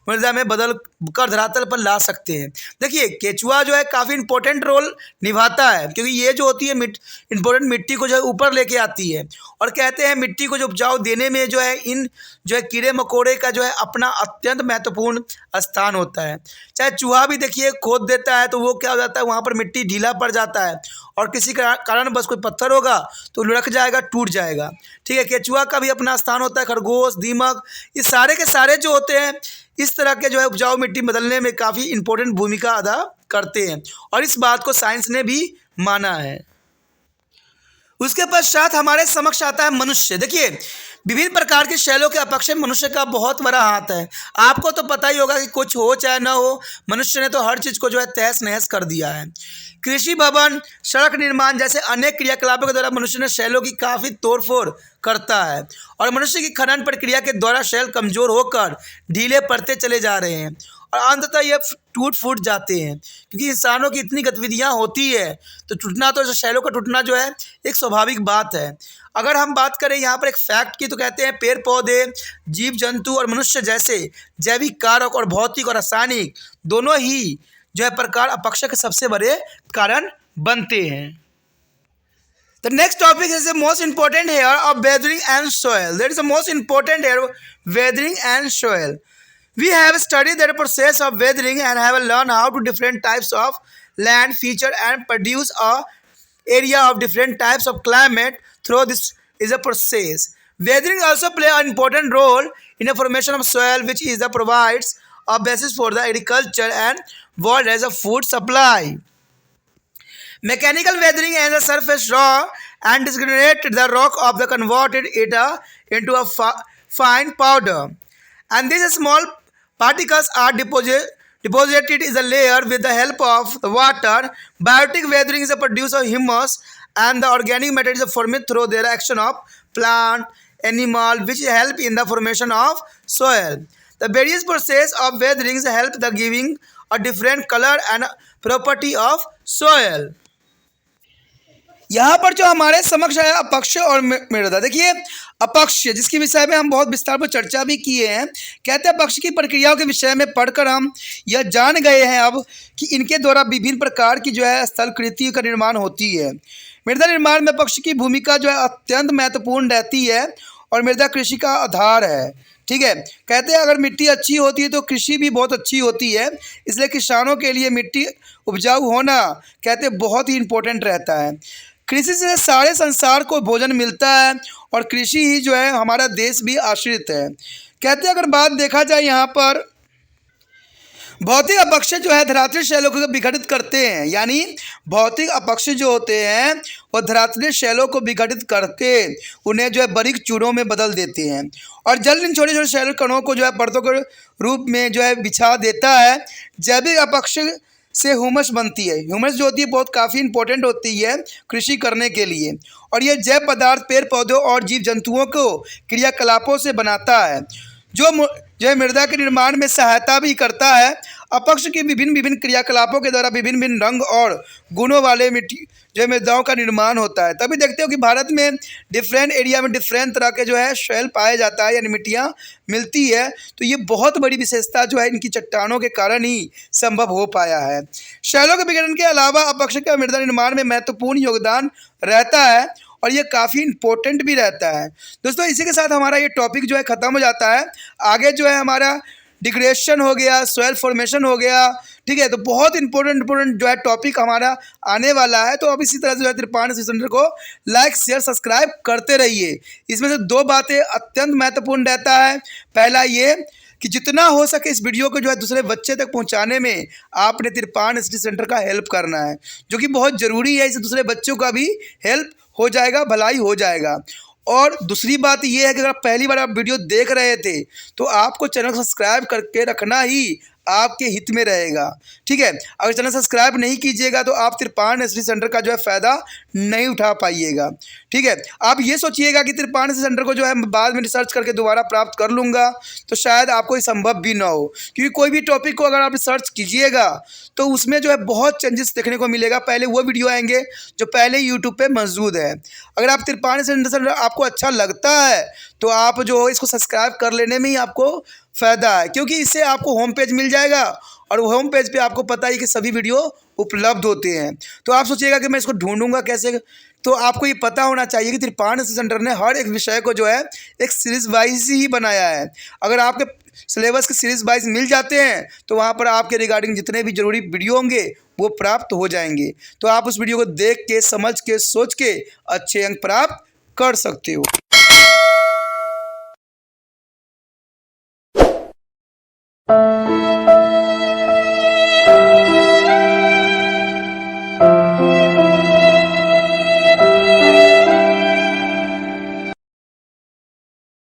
मृदा में बदल कर धरातल पर ला सकते हैं। देखिए, केचुआ जो है काफ़ी इंपॉर्टेंट रोल निभाता है, क्योंकि ये जो होती है इंपॉर्टेंट मिट्टी को जो है ऊपर लेके आती है और कहते हैं मिट्टी को जो उपजाऊ देने में जो है इन जो है कीड़े मकोड़े का जो है अपना अत्यंत महत्वपूर्ण स्थान होता है। चाहे चूहा भी देखिए खोद देता है तो वो क्या हो जाता है, वहाँ पर मिट्टी ढीला पड़ जाता है और किसी कारण बस कोई पत्थर होगा तो लुढ़क जाएगा, टूट जाएगा, ठीक है। केचुआ का भी अपना स्थान होता है। खरगोश, दीमक, ये सारे के सारे जो होते हैं इस तरह के जो है उपजाऊ मिट्टी बदलने में काफ़ी इंपॉर्टेंट भूमिका अदा करते हैं और इस बात को साइंस ने भी माना है। उसके पश्चात हमारे समक्ष आता है मनुष्य। देखिए, विभिन्न प्रकार के शैलों के अपक्षय मनुष्य का बहुत बड़ा हाथ है। आपको तो पता ही होगा कि कुछ हो चाहे ना हो, मनुष्य ने तो हर चीज़ को जो है तहस नहस कर दिया है। कृषि भवन, सड़क निर्माण जैसे अनेक क्रियाकलापों के द्वारा मनुष्य ने शैलों की काफ़ी तोड़फोड़ करता है और मनुष्य की खनन प्रक्रिया के द्वारा शैल कमज़ोर होकर ढीले पड़ते चले जा रहे हैं और अंततः ये टूट फूट जाते हैं, क्योंकि इंसानों की इतनी गतिविधियां होती है तो टूटना, तो शैलों का टूटना जो है एक स्वाभाविक बात है। अगर हम बात करें यहाँ पर एक फैक्ट की तो कहते हैं पेड़ पौधे, जीव जंतु और मनुष्य जैसे जैविक कारक और भौतिक और रासायनिक दोनों ही जो है प्रकार अपक्ष के सबसे बड़े कारण बनते हैं। The next topic is the most important here of weathering and soil. That is the most important here, weathering and soil. We have studied the process of weathering and have learned how to different types of land feature and produce a area of different types of climate through this is a process. Weathering also play an important role in the formation of soil, which is the provides a basis for the agriculture and world as a food supply. Mechanical weathering and the surface raw and disintegrate the rock of the converted it into a fine powder. And these small particles are deposited in the layer with the help of the water. Biotic weathering is a produce of humus and the organic matter is formed through the action of plant, animal, which help in the formation of soil. The various process of weathering help the giving a different color and property of soil. यहाँ पर जो हमारे समक्ष है अपक्ष और मृदा। देखिए अपक्ष जिसके विषय में हम बहुत विस्तार पर चर्चा भी किए हैं, कहते हैं अपक्ष की प्रक्रियाओं के विषय में पढ़कर हम यह जान गए हैं अब कि इनके द्वारा विभिन्न प्रकार की जो है स्थलकृति का निर्माण होती है। मृदा निर्माण में अपक्ष की भूमिका जो है अत्यंत महत्वपूर्ण रहती है और मृदा कृषि का आधार है। ठीक है, कहते हैं अगर मिट्टी अच्छी होती है तो कृषि भी बहुत अच्छी होती है, इसलिए किसानों के लिए मिट्टी उपजाऊ होना कहते हैं बहुत ही इम्पोर्टेंट रहता है। कृषि से सारे संसार को भोजन मिलता है और कृषि ही जो है हमारा देश भी आश्रित है। कहते हैं अगर बात देखा जाए यहाँ पर भौतिक अपक्ष जो है धरातलीय शैलों को विघटित करते हैं, यानी भौतिक अपक्ष जो होते हैं वो धरातलीय शैलों को विघटित करके उन्हें जो है बारीक चूरों में बदल देते हैं और जल इन छोटे छोटे शैल कणों को जो है परतों के रूप में जो है बिछा देता है। जैविक अपक्ष से ह्यूमस बनती है। ह्यूमस जो होती है बहुत काफ़ी इंपॉर्टेंट होती है कृषि करने के लिए और यह जैव पदार्थ पेड़ पौधों और जीव जंतुओं को क्रियाकलापों से बनाता है जो है मृदा के निर्माण में सहायता भी करता है। अपक्ष के विभिन्न क्रियाकलापों के द्वारा विभिन्न रंग और गुणों वाले मिट्टी जो मृदाओं का निर्माण होता है। तभी देखते हो कि भारत में डिफरेंट एरिया में डिफरेंट तरह के जो है शैल पाया जाता है यानी मिट्टियाँ मिलती है। तो ये बहुत बड़ी विशेषता जो है इनकी चट्टानों के कारण ही संभव हो पाया है। शैलों के विघटन के अलावा अपक्ष का मृदा निर्माण में महत्वपूर्ण योगदान रहता है और ये काफ़ी इंपॉर्टेंट भी रहता है। दोस्तों इसी के साथ हमारा ये टॉपिक जो है ख़त्म हो जाता है। आगे जो है हमारा डिग्रेडेशन हो गया, सॉइल फॉर्मेशन हो गया, ठीक है, तो बहुत इंपॉर्टेंट जो है टॉपिक हमारा आने वाला है। तो अब इसी तरह से जो है तिरपान सेंटर को लाइक शेयर सब्सक्राइब करते रहिए। इसमें से दो बातें अत्यंत महत्वपूर्ण रहता है। पहला ये कि जितना हो सके इस वीडियो को जो है दूसरे बच्चे तक पहुंचाने में आपने तिरपान स्टडी सेंटर का हेल्प करना है, जो कि बहुत ज़रूरी है। इससे दूसरे बच्चों का भी हेल्प हो जाएगा, भलाई हो जाएगा। और दूसरी बात ये है कि अगर पहली बार आप वीडियो देख रहे थे तो आपको चैनल सब्सक्राइब करके रखना ही आपके हित में रहेगा। ठीक है, अगर चैनल सब्सक्राइब नहीं कीजिएगा तो आप तिरपान स्टडी सेंटर का जो है फ़ायदा नहीं उठा पाइएगा। ठीक है, आप ये सोचिएगा कि तिरपान स्टडी सेंटर को जो है बाद में रिसर्च करके दोबारा प्राप्त कर लूँगा, तो शायद आपको ये संभव भी ना हो, क्योंकि कोई भी टॉपिक को अगर आप रिसर्च कीजिएगा तो उसमें जो है बहुत चेंजेस देखने को मिलेगा। पहले वो वीडियो आएंगे जो पहले यूट्यूब पे मौजूद है। अगर आप तिरपान स्टडी सेंटर आपको अच्छा लगता है तो आप जो इसको सब्सक्राइब कर लेने में ही आपको फ़ायदा है, क्योंकि इससे आपको होम पेज मिल जाएगा और होम पेज पे आपको पता ही कि सभी वीडियो उपलब्ध होते हैं। तो आप सोचिएगा कि मैं इसको ढूंढूंगा कैसे, तो आपको ये पता होना चाहिए कि तिरपान सेंटर ने हर एक विषय को जो है एक सीरीज़ वाइज ही बनाया है। अगर आपके सिलेबस के सीरीज़ वाइज मिल जाते हैं तो वहाँ पर आपके रिगार्डिंग जितने भी ज़रूरी वीडियो होंगे वो प्राप्त हो जाएंगे। तो आप उस वीडियो को देख के, समझ के, सोच के अच्छे अंक प्राप्त कर सकते हो।